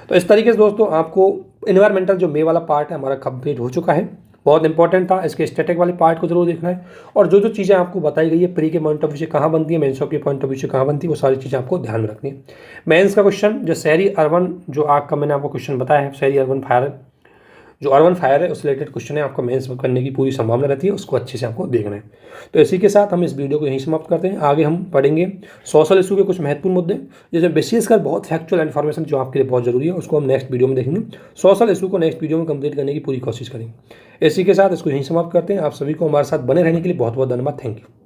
तो इस तरीके से दोस्तों आपको इन्वायरमेंटल जो मे वाला पार्ट है हमारा कंप्लीट हो चुका है, बहुत इंपॉर्टेंट था। इसके स्टैटिक वाले पार्ट को जरूर देखना है। और जो जो चीज़ें आपको बताई गई है प्री के पॉइंट ऑफ व्यू से कहाँ बनती है, मेंस के पॉइंट ऑफ व्यू से कहाँ बनती है, वो सारी चीज़ें आपको ध्यान में रखनी है। मेंस का क्वेश्चन जो शहरी अर्बन, जो आग का मैंने आपको क्वेश्चन बताया है, शहरी अर्बन फायर, जो अर्बन फायर है उस रिलेटेड क्वेश्चन है, आपको मेंस करने की पूरी संभावना रहती है, उसको अच्छे से आपको देखना है। तो इसी के साथ हम इस वीडियो को यहीं समाप्त करते हैं। आगे हम पढ़ेंगे सोशल इशू के कुछ महत्वपूर्ण मुद्दे, जैसे विशेषकर बहुत फैक्चुअल इन्फॉर्मेशन जो आपके लिए बहुत जरूरी है, उसको हम नेक्स्ट वीडियो में देखेंगे। सोशल इशू को नेक्स्ट वीडियो में कंप्लीट करने की पूरी कोशिश करेंगे। इसी के साथ इसको यहीं समाप्त करते हैं। आप सभी को हमारे साथ बने रहने के लिए बहुत बहुत धन्यवाद। Thank you.